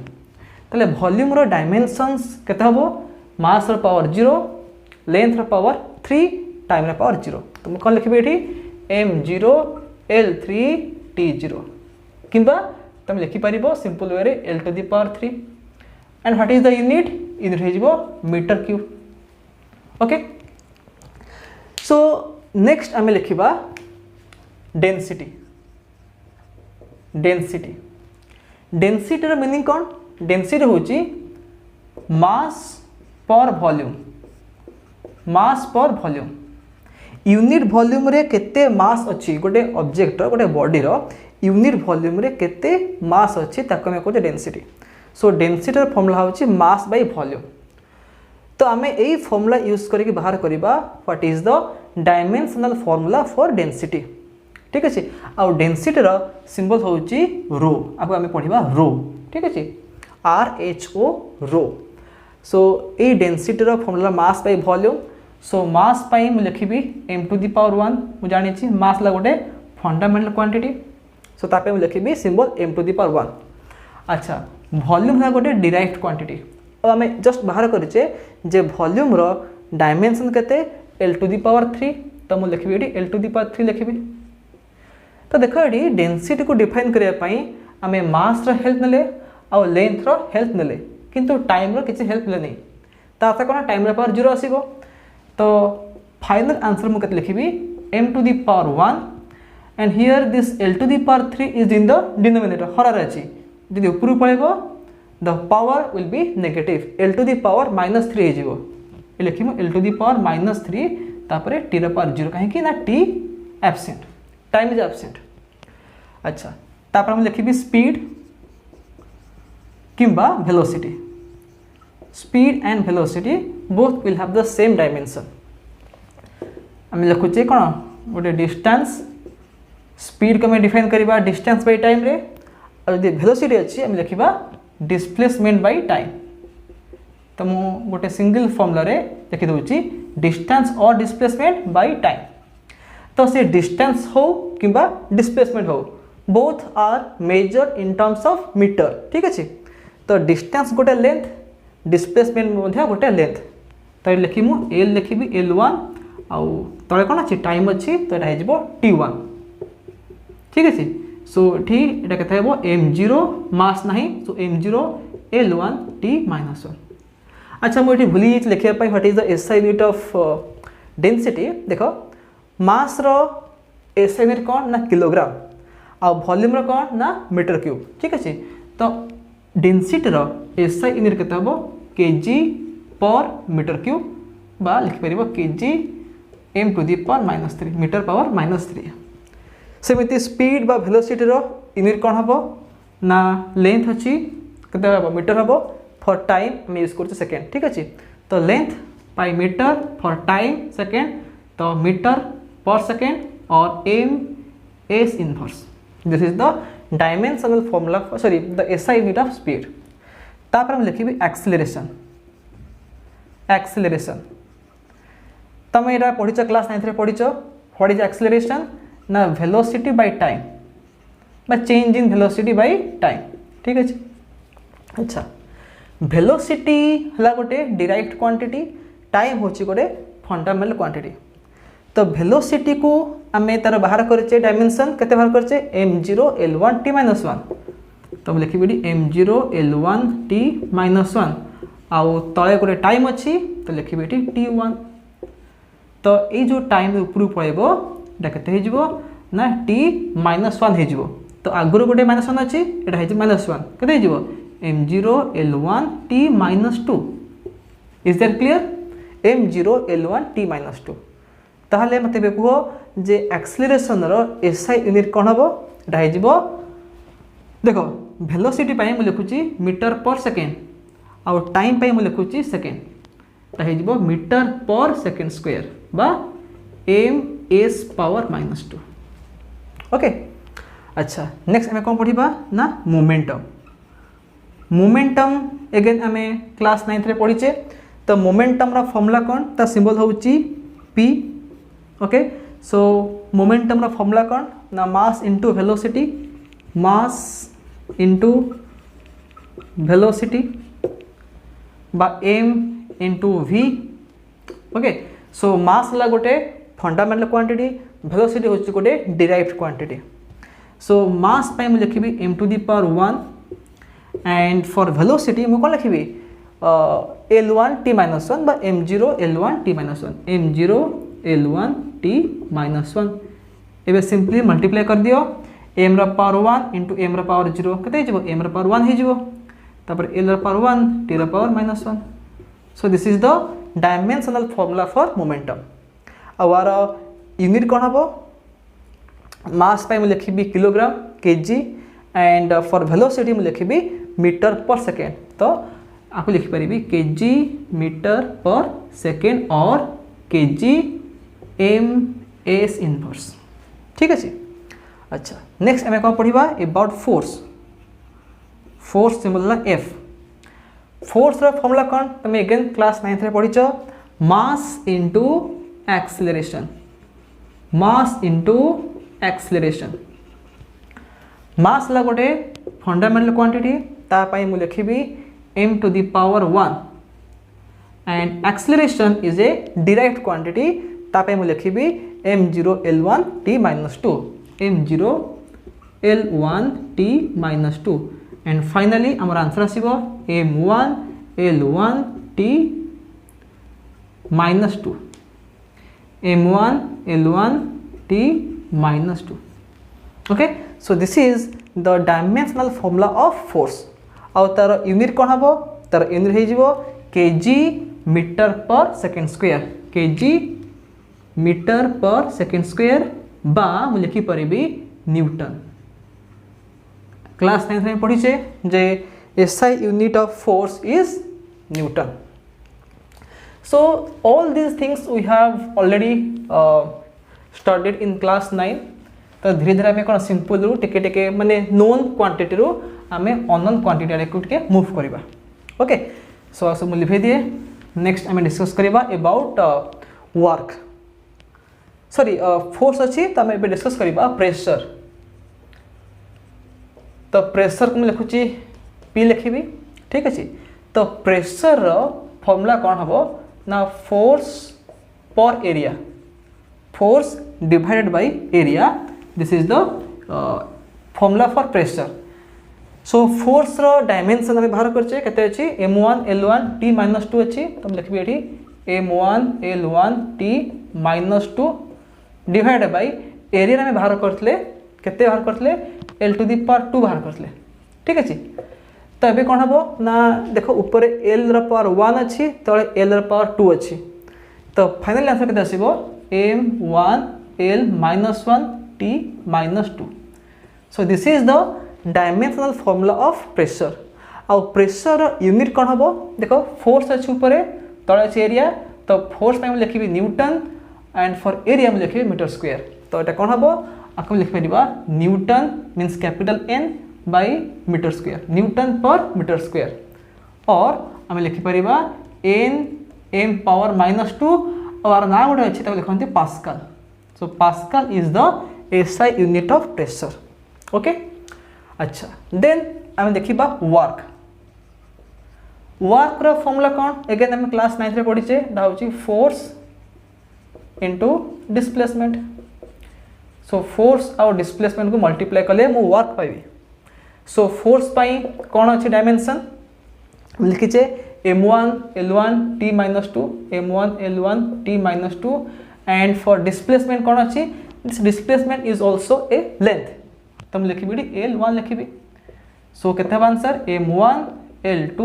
S1: तले वॉल्यूम रो डायमेंशंस केते हबो मास रो पावर 0 लेंथ रो पावर 3 टाइम रो पावर 0 तो मु कोन लिखबे एठी m0 l3 t0 किंबा तुम लिखि परिबो सिंपल वे रे l to the power 3 and what is the unit हे जिवो metre cube okay so next आमे लिखिबा डेंसिटी डेंसिटी रो मीनिंग कोन डेंसिटी होची मास पर वॉल्यूम यूनिट वॉल्यूम रे केते मास अछि गोटे ऑब्जेक्ट रो गोटे बॉडी रो यूनिट वॉल्यूम रे केते मास अछि ताको हम कहते density so density rho formula होची मास बाय वॉल्यूम तो आमे एई फार्मूला यूज करके बाहर करिबा what is the dimensional formula for density ठीक अछि आ डेंसिटी रो सिंबल होची रो आबो आमे पढिबा रो ठीक अछि rho rho so a density rho formula mass by volume so mass पाई मु लिखिबी m to the power 1 मु जानि छी मास ला गोटे फंडामेंटल क्वांटिटी सो तापे मु लिखिबी symbol m to the power 1 अच्छा वॉल्यूम है गोटे डिराइव्ड क्वांटिटी अब आमे जस्ट बाहर करिचे जे वॉल्यूम रो डायमेंशन केते l to the power 3 तो मु लिखिबी एटी l to the power 3 लिखिबी तो देखो एटी डेंसिटी को डिफाइन करिया पई आमे मास रो हेल्प नले आ लेंथ रो हेल्प नले किंतु टाइम रो किछि हेल्प ले नै ताता कोन टाइम रो पावर 0 आसीबो तो फाइनल आंसर मु केते लिखिबी m to the power 1 and here this l to the power 3 is in the denominator हरार अछि जदि ऊपर पड़ेबो the power will be negative L to the power -3 हो लिखिमु एल टू द पावर -3 तापर टी र पावर 0 कहीं ना T absent time is absent. अच्छा तापर हम लिखिबी स्पीड किंबा velocity speed and velocity both will have the same dimension. आम लिखुचे कौन गोटे डिस्टेंस स्पीड को डिफाइन करवा डिस्टेंस बाय टाइम रे और जब वेलोसिटी अच्छी आम लिखा डिस्प्लेसमेंट बाय टाइम। तो मु गोटे सिंगल फॉर्मूला रे लिखि दूची डिस्टेंस और डिस्प्लेसमेंट बाय टाइम। तो से डिस्टेंस हो किंबा डिस्प्लेसमेंट हो both are measured in terms of metre. ठीक अच्छे तो डिस्टेंस गोटे लेंथ डिस्प्लेसमेंट गोटे लेंथ। तो लिखिमु एल लिखी L1 आउ तले कौन अच्छी टाइम अच्छी तो यहाँ हो T1। ठीक अच्छे सो ये के m0 मास ना सो m0 L1 T-1। अच्छा मुझे भूली लिखापी what is the SI unit of density. देख मास रो SI यूनिट कौन ना किलोग्राम आ वॉल्यूम रो कौन ना मीटर क्यूब। ठीक अच्छे तो डेंसिटी रो SI यूनिट के kg पर मीटर क्यूब बा लिखिपर kg m to the power -3 metre power -3। सेमती स्पीड बा वेलोसिटी रो यूनिट कौन हम ना लेंथ अच्छी के मीटर हम फॉर टाइम हम यूज कर सेकेंड। ठीक अच्छे तो length by metre for time second तो मीटर पर सेकेंड और m s inverse this is the dimensional formula sorry the SI unit of speed. तापर हम लिखी एक्सेलरेशन एक्सेलरेशन तुम यहाँ पढ़ीच क्लास 9 पढ़ीच व्हाट इज एक्सेलरेशन ना वेलोसिटी बाय टाइम बा change in velocity by time. ठीक अच्छे अच्छा वेलोसिटी है गोटे डिराइव्ड क्वांटिटी टाइम होची गोटे फंडामेंटल क्वांटिटी। तो वेलोसिटी को आम तार बाहर करे डायमेंशन के बाहर करे m0 L1 T-1 तो लिखी m0 L1 T-1 आउ तले गोटे टाइम अच्छी तो लिखी T1। तो ये जो टाइम ऊपर पड़ेबो के ना T-1 हो तो आगुरी गोटे -1 अच्छी यहाँ -1 के m0 L1 T-2 is that clear m0 L1 T-2। ताहले मते कह जे एक्सेलरेशन रो SI यूनिट कौन हम यहाँ देख वेलोसिटी पाई मुझे लिखुची मीटर पर सेकेंड आउ टाइम पाई मुझे लिखुची सेकेंड तो मीटर पर सेकेंड स्क्वायर बा m/s -2। ओके अच्छा नेक्स्ट आम कौन पढ़ा ना मोमेंटम। मोमेंटम एगेन आम क्लास 9 पढ़ीचे तो मोमेंटम रा फॉर्मूला कौन ता सिंबल होची p। ओके सो मोमेंटम रा फॉर्मूला कौन ना mass into velocity mass into velocity बा m into v। Okay so mass ला गोटे फंडामेंटल क्वांटिटी वेलोसिटी होची गोटे डिराइव्ड क्वांटिटी। सो मास पाई मुझे लिखी m to the power 1 and for velocity मुझे कौन लिखी L1 T-1 बा m0 L1 T-1 m0 L1 T-1 एबे सिंपली मल्टीप्लाई कर दियो m रा पावर 1 इंटू m रा पावर 0 केते हो m रा पावर 1 हो तापर l रा पावर 1 t रा power -1। So this is the dimensional formula for momentum. Our unit कौन हम मास पाई मुझे लिखी kilogram kg and for velocity मुझे लिखी मीटर पर सेकेंड तो आपको लिखिपारि kg मीटर पर सेकेंड और kg m/s इनवर्स। ठीक अच्छे अच्छा नेक्स्ट आम कौन पढ़ा अबाउट फोर्स। फोर्स सिंबल ना F। फोर्स रा फॉर्मूला कौन तुम अगेन क्लास 9 पढ़ीच मास into acceleration mass into acceleration. Mass ला गोटे फंडामेंटल क्वांटिटी तापाई मु लिखी m to the power 1 and acceleration is a derived quantity तापाई मु लिखी m0 L1 T-2 m0 L1 T-2 and finally आमर आंसर आसीबो m1 L1 T-2 m1 L1 T-2। Okay so this is the dimensional formula of force आउ तार unit कौन हम तार यूनिट हो kg metre per second square kg metre per second square बा मु लिखिपारि न्यूटन क्लास 9 में पढ़ीचे जे SI unit of force is newton so all these things we have already studied in class 9 तो धीरे धीरे आम कौन सिंपल रू टिके टिके माने नोन क्वांटिटी रू आम अननोन क्वांटिटी आड़े टिके मूव करवा ओके सो सब लिखे दिए नेक्स्ट आम डिस्कस करवा अबाउट वर्क सॉरी फोर्स अच्छी तो आम डिस्कस करवा प्रेशर तो प्रेशर को लिखुची पी लिखी ठीक अच्छे तो प्रेशर फॉर्मूला कौन हम ना force per area force divided by area this is the formula for pressure so force रो डायमेंशन आम बाहर करचे केते अछि m1 l1 t - 2 अछि तो हम लिखबी एठी m1 l1 t - 2 divided by area आम बाहर करथले केते बाहर करथले l टू द पावर 2 बाहर करथले ठीक अछि तो एबे कोन हबो ना देखो ऊपर l रो पावर 1 अछि तळे l रो पावर 2 अछि तो फाइनल आंसर केते आसीबो m1 l - 1 t - 2 so this is the dimensional formula of pressure आउ प्रेशर यूनिट कौन हम देखो फोर्स अच्छे ऊपर तले अच्छे एरिया तो फोर्स में लिखी न्यूटन एंड फॉर एरिया में लिखी मीटर स्क्वायर तो यहाँ कौन हम आपको लिखिपर newton means capital N by metre square newton per metre square और आम लिखिपर N m पावर -2 और ना गोटे अच्छे लिखते pascal so pascal is the SI unit of pressure okay अच्छा देन आम देखा वर्क वर्क रो फॉर्मूला कौन अगेन आम क्लास 9 रे पढ़ीचे हूँ force into displacement so force आउ डिस्प्लेसमेंट को मल्टीप्लाई कले मु वर्क पाइबी सो फोर्स पाई कौन अच्छे dimension लिखीचे m1 l1 t - 2 m1 l1 t - 2 and for displacement कौन अच्छी this displacement is also a length तो मुझे लिखी l1 लिखी सो केते answer m1 l2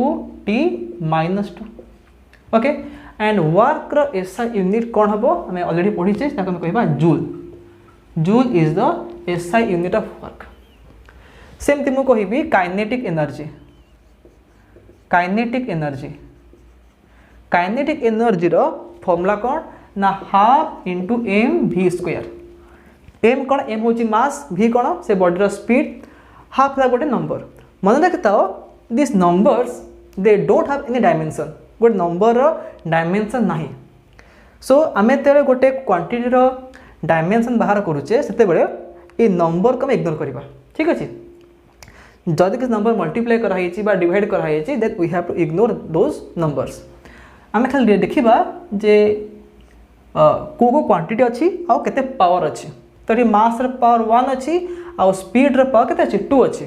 S1: t - 2 okay and work रो एसआई यूनिट कौन हम आम ऑलरेडी पढ़ीचे कहवा joule joule is the SI unit of work सेमती मु कहबी काइनेटिक एनर्जी काइनेटिक एनर्जी रो फॉर्मूला कौन ना half into m v square m कौन m हूँ मास v कौन से बॉडी स्पीड हाफ गोटे नंबर मन रखता this numbers they don't have any dimension गोटे नंबर डायमेंशन ना सो आम जो गोटे क्वांटिटी डायमेंशन बाहर करुचे से ये नंबर को आम इग्नोर करवा ठीक अच्छे जदि किसी नंबर मल्टीप्लाई कराई डिवाइड कराई then we have to ignore those numbers आम खाली देखा जे को क्वांटिटी अच्छी आउ केते पावर अच्छी तो ये मास पावर 1 अच्छी आउ स्पीड पावर केते अच्छी 2 अच्छी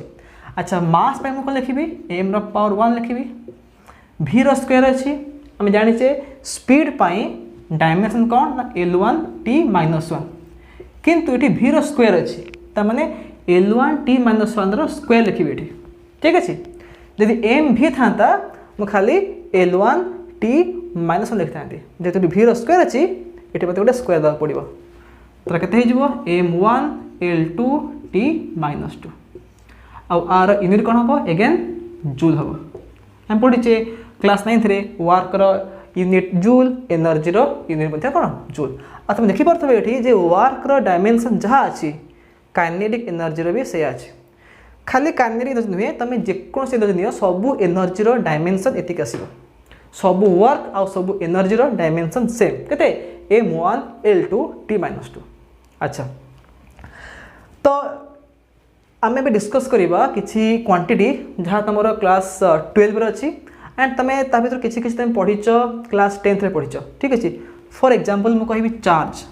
S1: अच्छा मास पे मुझे लिखी m पावर 1 लिखी v स्क्वायर अच्छी आम जाचे स्पीड पाई डायमेंशन कौन ना l1 t - 1 किंतु ये v स्क्वायर अच्छी ताने l1 t - 1 रो स्क्वायर लिखी ये ठीक अच्छे जदि m v था मुझे खाली l1 t - 1 लिखी था जेहेतु v स्क्वायर अच्छी ये मत गोटे स्क्वायर देवा पड़ो तो केते m1 l2 t - 2 are unit कौन हम एगेन जूल हम आम पढ़ीचे क्लास 9 रे वर्क रो यूनिट जूल एनर्जी रो यूनिट कौन जूल आ तुम देखिपे ये वर्क रो डायमेंशन जहाँ अच्छी काइनेटिक एनर्जी रो भी से अच्छे खाली काइनेटिक एनर्जी नुहे तुम जेकोसी एनर्जी नियो सबू एनर्जी रो डायमेंशन एतिक आसीबो सबू वर्क आउ सबू एनर्जी रो डायमेंशन सेम केते m1 l2 t - 2 अच्छा तो आम भी डिस्कस करवा किसी क्वांटिटी जहाँ तुम क्लास 12 अच्छी एंड तुम ता भर किसी तुम पढ़ीच क्लास 10 रे पढ़ीच ठीक अच्छे फॉर एग्जांपल मु कहि चार्ज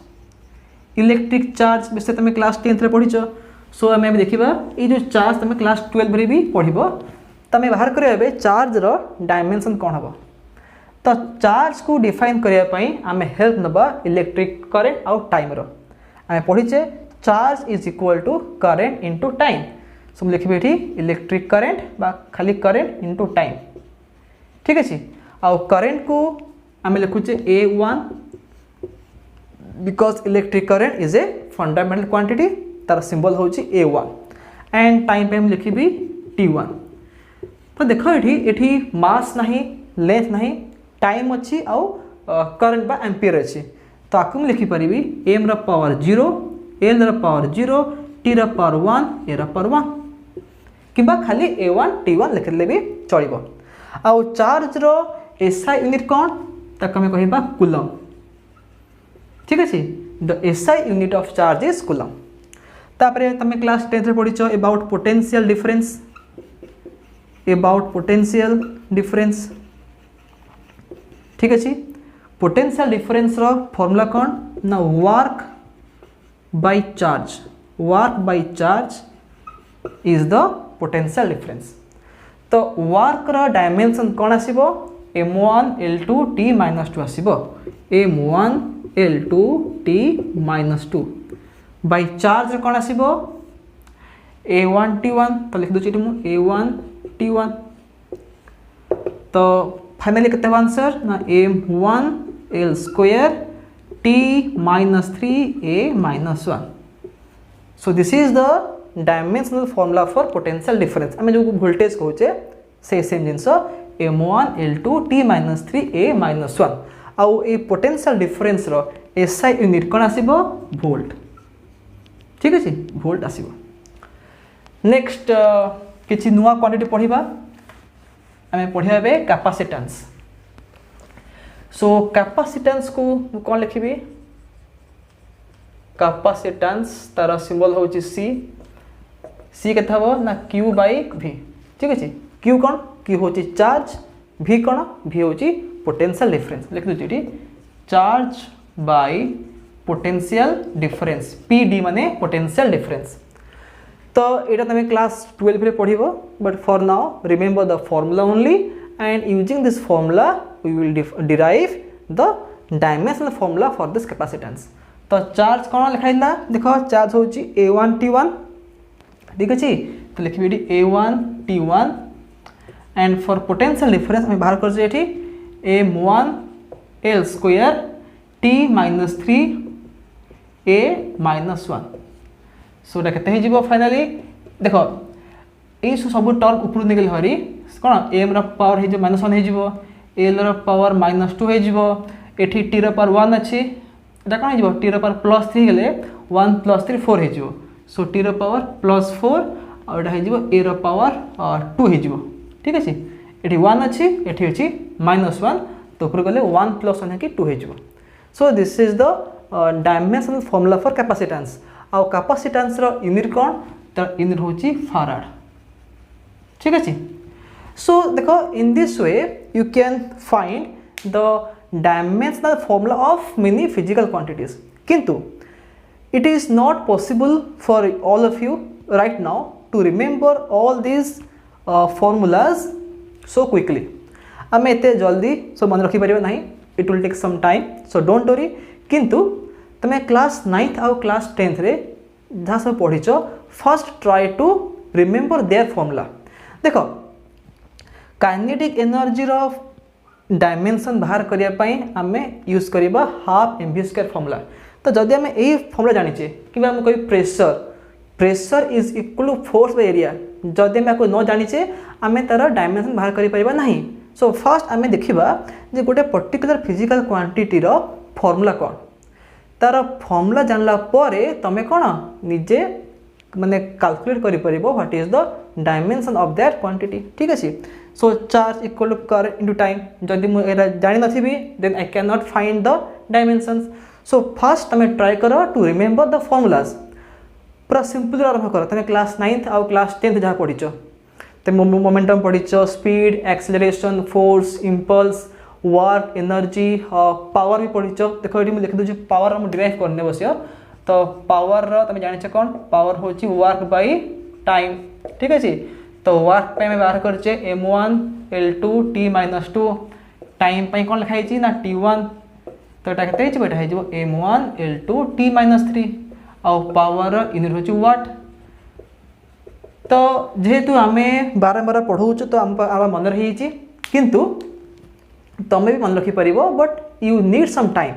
S1: इलेक्ट्रिक चार्ज विषय तुम क्लास 10 रे पढ़ीच सो आम देखा ये जो चार्ज तुम क्लास 12 रे भी पढ़ तुम बाहर कर चार्ज रो डायमेंशन कौन हम तो चार्ज को डिफाइन करने आम हेल्प नवा इलेक्ट्रिक करेंट आउ टाइम रो आम पढ़ीचे charge is equal to current into time. So मुझे लिखी ये इलेक्ट्रिक करेन्ट बा खाली करेन्ट इंटू टाइम। ठीक अच्छे आउ करेन्ट को आम लिखुचे A1 because electric current is a fundamental quantity तार सिंबल हूँ A1 एंड टाइम पे हम लिखी T1। तो देख ये मास नहीं लेंथ नहीं टाइम अच्छी आउ करंट बा एम्पियर अच्छी तो आपको मुझे लिखिपारि एम रा पावर 0 एल रा पावर 0 टी रा पावर 1 ए रा पावर 1 किंबा खाली A1 T1 लिखिले भी चलिबो। आउ चार्ज रो SI यूनिट कौन ताको हमें कहिबा कूलम। ठीक अच्छे the SI unit of charge is coulomb. तापरे तमे क्लास 10 रे पढिचो अबाउट पोटेंशियल डिफरेंस ठीक अच्छे पोटेंशियल डिफरेंस रो फॉर्मूला कौन ना work by charge is the potential difference. तो वर्क रो डायमेंशन कौन आसीबो m1 l2 t - 2 आसीबो m1 l2 t - 2 by charge कौन आसीबो a1 t1 तो लिख दूची मु a1 t1। तो फाइनली कितना आंसर ना m1 l square t - 3 a - 1। So this is the dimensional formula for potential difference. आम जो वोल्टेज कहूचे से same genus m1 l2 t - 3 a - 1 आउ ए पोटेंशियल डिफरेंस रो SI यूनिट कौन आसीबो वोल्ट। ठीक अच्छे वोल्ट आसीबो। नेक्स्ट किछि नुआ क्वांटिटी पढ़िबा आम पढ़िबा कैपेसिटेंस। सो कैपेसिटेंस को कौन लिखिबी कैपेसिटेंस तार सिंबल हूँ C के ना Q बाय V। ठीक अच्छे Q कौन Q हूँ चार्ज V कौन V हूँ पोटेंशियल डिफरेंस लिख दूसरी charge by potential difference PD माने पोटेंशियल डिफरेंस। तो यहाँ तुम क्लास 12 रे पढ़िबो but for now remember the formula only and using this formula we will derive the dimensional formula for this capacitance. तो चार्ज कौन लिखाइला देखो चार्ज हूँ A1 T1। ठीक अच्छे तो लिखी A1 T1 and for potential difference हमें बाहर कर m1 l square t - 3 a - 1। सो के फाइनाली देख ये सब टर्म ऊपर निकल हरी कौन एम पावर हो -1 हो एल पावर -2 हो एटी टी पावर 1 अच्छी यहाँ कौन हो टी पावर +3 गले 1 + 3 4 हो। सो टी पावर +4 और यहाँ ए पावर 2 हो। ठीक अच्छे ये 1 अच्छी एटी अच्छी -1 तो ऊपर गले 1 + 1 है 2 हो। So this is the dimensional formula for capacitance. आउ कैपेसिटेंस रो यूनिट कौन तर यूनिट हूँ फैराड। ठीक अच्छे सो देखो in this way you can find the dimensional formula of many physical quantities किंतु it is not possible for all of you right now to remember all this formulas so quickly. आम एत जल्दी सब मन रखिपर ना it will take some time so don't worry किंतु तुम्हें क्लास 9th आउ क्लास 10th रे जहाँ सब पढ़ीच first try to remember their formula. देख काइनेटिक एनर्जी रो डायमेंशन बाहर करने आम यूज करवा हाफ mv² फॉर्मूला। तो जदि आम यही फॉर्मूला जानीचे कि आम कह pressure is equal to force by area जदि आम न जानीचे आम तार डायमेंशन बाहर कर ना। सो फर्स्ट आम देखा जे गोटे पर्टिकुलर फिजिकल क्वांटिटी रो फॉर्मूला कौन तार फॉर्मूला जानला परे तमें कौन निजे माने कैलकुलेट कर what is the dimension of that quantity. ठीक अच्छे so charge equal to current into time जदि मुझे जानी नथिबी then I can not find the dimensions. So first तमें ट्राई कर टू रिमेंबर द फॉर्मूलाज पूरा सिंपल आरंभ कर। तुम क्लास 9th आउ क्लास 10th जहाँ पढ़ीच तुम मोमेंटम पढ़ीच speed acceleration force impulse work energy power भी पढ़ीच। देख ये मुझे लिखी पावर मुझे डिराइव करने बस तो पावर तुम जान कौन पावर हूँ वर्क बाय टाइम। ठीक अच्छे तो वर्क पे बाहर करचे m1 l2 t - 2 टाइम पे कौन लिखाई ना t1 तो यहाँ के m1 l2 t - 3 आउ पावर यूनिट हूँ वाट। तो जेहेतु आम बारंबार पढ़ाऊँ तो आम मन रही किंतु तुम्हें भी मन रखिपर but you need some time.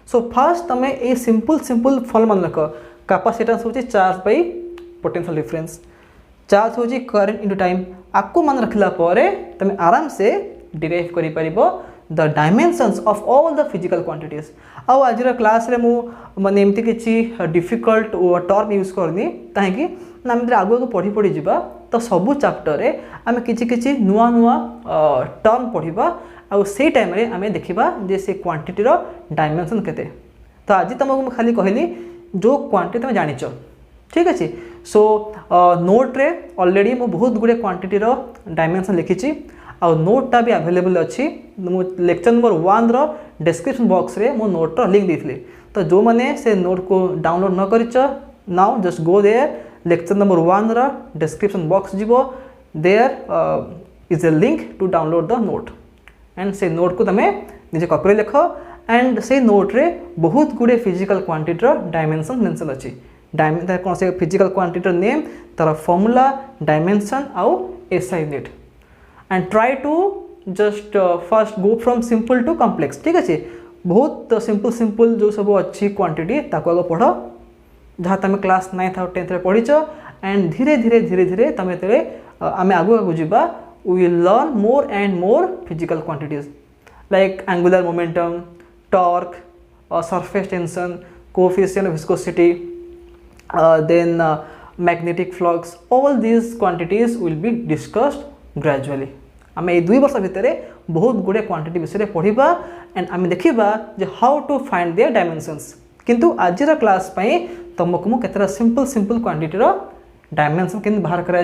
S1: So fast तुम्हें ये सिंपल सिंपल फॉर्म मन रख। कैपेसिटेंस हूँ charge by potential difference, charge हूँ करंट इनटू टाइम। आपको मन रखला तुम आराम से डिराइव कर the dimensions of all the physical quantities. आउ आज क्लास रे मु माने एमती किछि डिफिकल्ट टर्म यूज करनी कहीं आम आगू पढ़ी पढ़ी जावा तो सबू चैप्टर रे आम किछि नुआ नुआ टर्म पढ़ा आउ से टाइम रे आम देखा जे से क्वांटिटीर डायमेंशन केते। तो आज तुमको खाली कहली जो क्वांटिटी तुम जानिच ठीक अच्छे। सो नोट रे ऑलरेडी मु बहुत गुड़े क्वांटिटीर डायमेंशन लिखी आउ नोटा भी अवेलेबल अच्छी। लेक्चर नंबर 1 रो डिस्क्रिप्शन बॉक्स रे मो नोट रो लिंक देथिले। तो जो मैंने से नोट को डाउनलोड न करिच now just go there lecture number 1 रो डिस्क्रिप्शन बॉक्स जीवो there is a link to download the note and से नोट को तमे निजे कॉपी लिख एंड से नोट रे बहुत गुड़े फिजिकल क्वांटिटीर डायमेंशन मेंशन अच्छी। कौन से फिजिकल क्वांटिटीर नेम तार फॉर्मूला डायमेंशन आउ SI unit and try to just first go from simple to complex ठीक अच्छे। बहुत सिंपल सिंपल जो सब अच्छी क्वांटिटी ताको आगे पढ़ जहाँ तुम क्लास 9th और 10th पढ़ीच एंड धीरे धीरे धीरे धीरे तुम ये आम आगू आगू जावा we will learn more and more physical quantities like angular momentum, torque, surface tension, coefficient of viscosity, then magnetic flux, all these quantities will be discussed gradually। आम ये 2 वर्ष भितर बहुत गुड़े क्वांटिटी विषय पढ़ा एंड आम देखा जे how to find their dimensions. किंतु आज क्लास तुमको मुझे केतरा सिंपल सिंपल क्वांटिटीर डायमेंशन के बाहर करा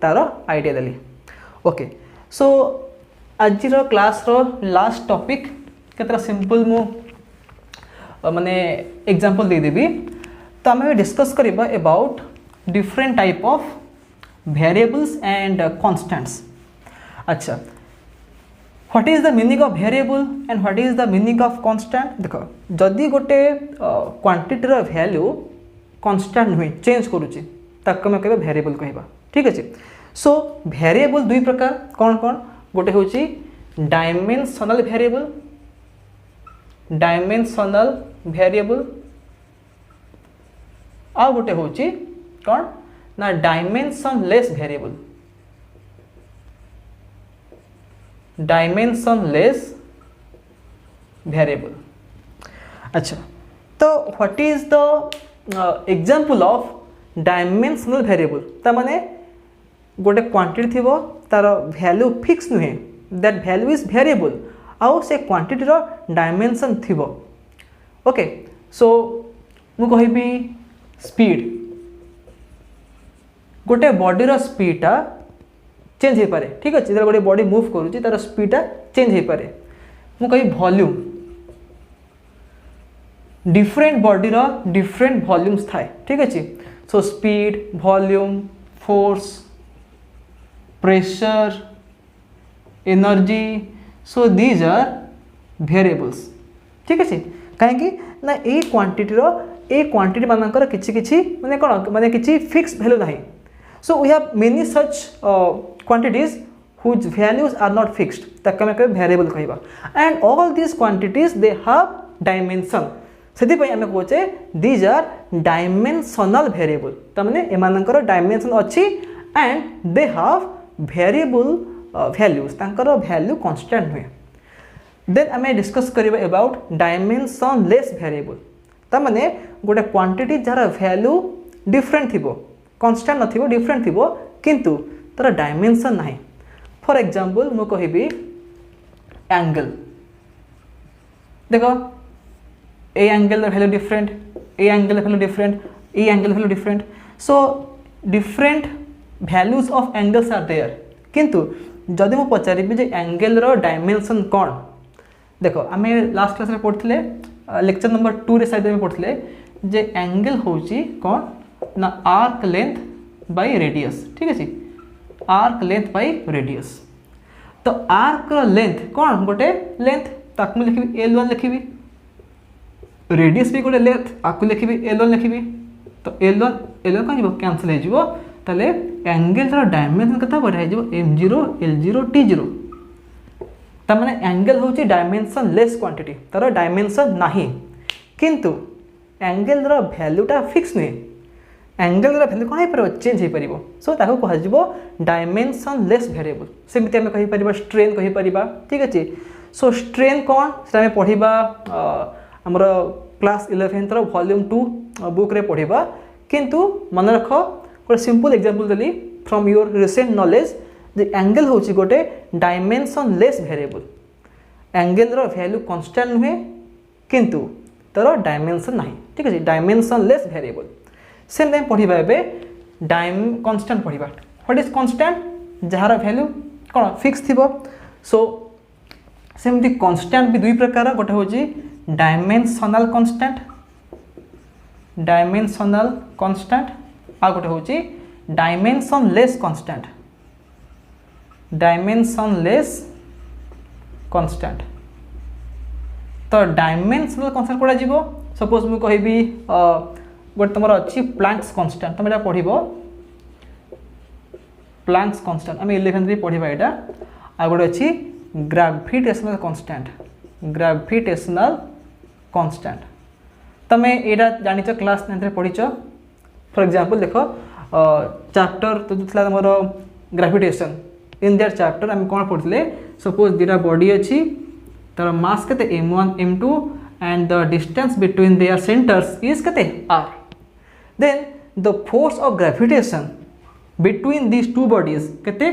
S1: तार आइडिया देली। ओके सो आज क्लास लास्ट टॉपिक केतरा सिंपल मु माने एग्जांपल दे देबी। तो आम डिस्कस करिबा about different type of variables and constants. अच्छा what is the meaning of variable and what is the meaning of constant. देखो जदि गोटे क्वांटिटीर वैल्यू कांस्टेंट नुहे चेंज करुच्ची ताको मैं कहबा वेरिएबल कहबा ठीक अच्छे। सो वेरिएबल 2 प्रकार कौन कौन गोटे होची डायमेंशनल वेरिएबल, डायमेंशनल वेरिएबल आ गोटे होची कौन ना डायमेंशनलेस वेरिएबल, डायमेंशनलेस वेरिएबल। अच्छा तो what is the example of dimensional variable ता माने गोटे क्वांटिटी थिबो तार वैल्यू फिक्स नुहे दैट वैल्यू इज वेरिएबल आउ से क्वांटिटीर डायमेंशन थिबो। ओके सो मु कहबी स्पीड गोटे बॉडीर स्पीडटा चेंज हो पारे ठीक अच्छे। जो गोटे बॉडी मूव करुच्ची तार स्पीडटा चेंज हो पारे। मु कही वॉल्यूम डिफरेंट बॉडीर डिफरेंट वॉल्यूम्स थाए ठीक अच्छे। So speed, volume, force, pressure, energy, so these are variables ठीक अच्छे। कहीं ना ये क्वांटिटीर ए क्वांटिटी मानकर किछि किछि माने कोन माने किछि फिक्स वैल्यू नाही। So we have many such quantities whose values are not fixed ताके हम वेरिएबल कहबा and all this quantities they have dimension. सेति पई हम कहचे दीज आर डायमेंशनल वेरिएबल त माने एमानकर डायमेंशन अछि and they have variable values तांकर वैल्यू कांस्टेंट हुए। देन आम डिस्कस करिबा अबाउट डायमेंशनलेस वेरिएबल ता माने गोटे क्वांटिटी जार वैल्यू डिफरेंट थिबो कांस्टेंट नथिबो डिफरेंट थिबो किंतु तार डायमेंशन नाही। फॉर एग्जांपल मु कहबी एंगल देखो ए एंगल वैल्यू डिफरेंट, ए एंगल वैल्यू डिफरेंट, ए angle value different. So different values of angles are there किंतु जदि मु पचारि जे एंगल रो डायमेंशन कौन देखो आम लास्ट क्लास रे पढ़थिले लेक्चर नंबर 2 रे शायद में पढ़थिले जे एंगल होची कौन ना आर्क लेंथ बाय रेडियस ठीक अछि। आर्क लेंथ बाय रेडियस तो आर्क रो लेंथ कौन गोटे लेंथ ताकु लिखबी L1 लिखबी, रेडियस भी गोटे लेंथ आकु लिखबी L1 लिखबी तो L1 कौन जीवो कैंसिल हो जीवो ताले एंगल रो डायमेंशन कथा बढ़ा जीवो M0 L0 T0 ता माने एंगल होची डायमेंशन लेस क्वांटिटी तार डायमेंशन नाही किंतु एंगल रो वैल्यूटा फिक्स नहीं एंगल रो वैल्यू कोन पर चेंज हे परिबो सो ताको कह जीवो डायमेंशन लेस वेरिएबल सेमिति हम कहि परिबा स्ट्रेन कहि परिबा ठीक अछि सो स्ट्रेन कोन सेटा हम पढिबा हमर क्लास 11 रो वॉल्यूम 2 बुक रे पढिबा किंतु मन रख गोटे सिंपल एग्जांपल देली from your recent knowledge the angle होची गोटे डायमेंशन लेस वेरिएबल एंगल रो वैल्यू कांस्टेंट नुहे किंतु तार डायमेंशन नाही ठीक अछि dimensionless variable same time पढिबा एबे कांस्टेंट पढिबा व्हाट इज कांस्टेंट जहार वैल्यू कोन फिक्स थिबो सो सेमती कांस्टेंट भी दुई प्रकार गोटे होची डायमेंशनल कांस्टेंट आ गोटे होची डायमेंशनलेस कांस्टेंट तो डायमेंशनल कांस्टेंट कोडा जीवो सपोज मु कहबी गोटे तुम अच्छी प्लैंक्स कांस्टेंट तुम यहाँ पढ़ो प्लैंक्स कांस्टेंट आम 11 पढ़ा यहाँ आ गोटे अच्छी ग्रेविटेशनल कांस्टेंट तुम यहाँ जानिच क्लास 9 पढ़ीच फॉर एग्जांपल देख चैप्टर तो जो तुम ग्रेविटेशन इन दैट चैप्टर आम कौन पढ़ते सपोज दुटा बॉडी अच्छी तार मास के m1 m2 and the distance between their centers is kate r then the force of gravitation between these two bodies kate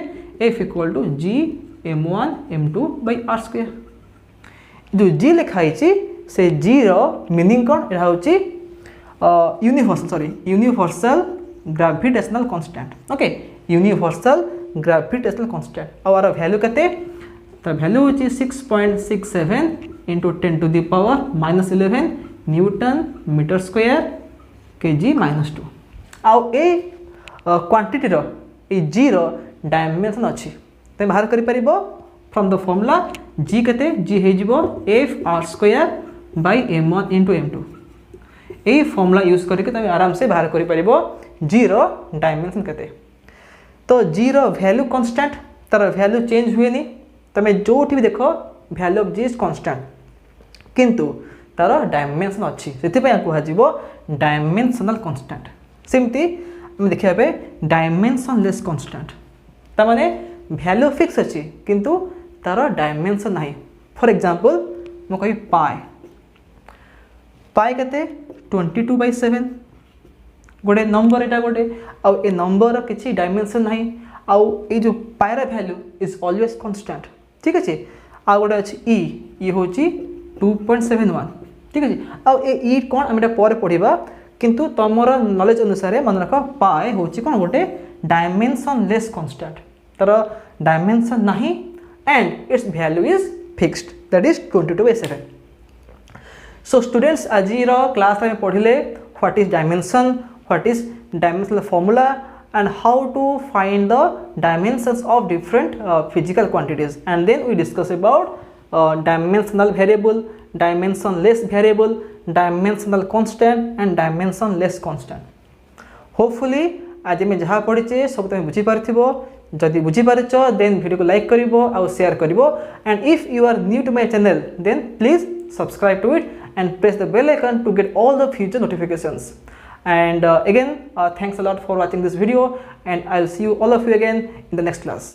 S1: F equal to g m1 m2 by r square जो g लिखाई से g रो meaning कौन एटा होची universal gravitational constant okay universal gravitational constant और value कते तो value होची 6.67 into 10 to the power minus 11 newton metre square kg -2 आउ ए क्वांटिटी रो ए g रो डायमेंशन अछि ते बाहर करि परिबो फ्रॉम द फार्मूला g कते g हे जिवो f r स्क्वायर by m1 into m2 ए फार्मूला यूज करके तुम आराम से बाहर करि परिबो g रो डायमेंशन कते तो g रो वैल्यू कांस्टेंट तार वैल्यू चेंज हुए नहीं तुम जोठी भी देखो value of g is constant किंतु तार डायमेंशन अच्छी से कह डायमेंशनल कांस्टेंट सेमती आम देखा डायमेंशनलेस कांस्टेंट ता माने वैल्यू फिक्स अच्छी किंतु तार डायमेंशन नहीं फॉर एग्जांपल मु कहि पाई केते 22/7 गोटे नंबर एटा गोटे आउ ए नंबर किसी डायमेंशन नहीं आउ ए जो power value is always constant ठीक अच्छे आ गोटे अच्छी ई होची 2.71 ठीक है आउ ए कौन आम पर पढ़ा किंतु तुमर नॉलेज अनुसार मन रख पाए होची कौन गोटे डायमेंशनलेस कांस्टेंट तार डायमेंशन नहीं and it's value is fixed that is 22/7 so students आज क्लास में पढ़ले what is dimensional formula and how to find the dimensions of different physical quantities and then we discuss about dimensional variable, dimensionless variable, dimensional constant and dimensionless constant hopefully आज में जहाँ पढ़ीचे सब तुम बुझी पारथिबो जदि बुझी पारछ देन वीडियो को like करिवो और share करिवो and if you are new to my channel then please subscribe to it and press the bell icon to get all the future notifications. And again thanks a lot for watching this video and I'll see you all of you again in the next class.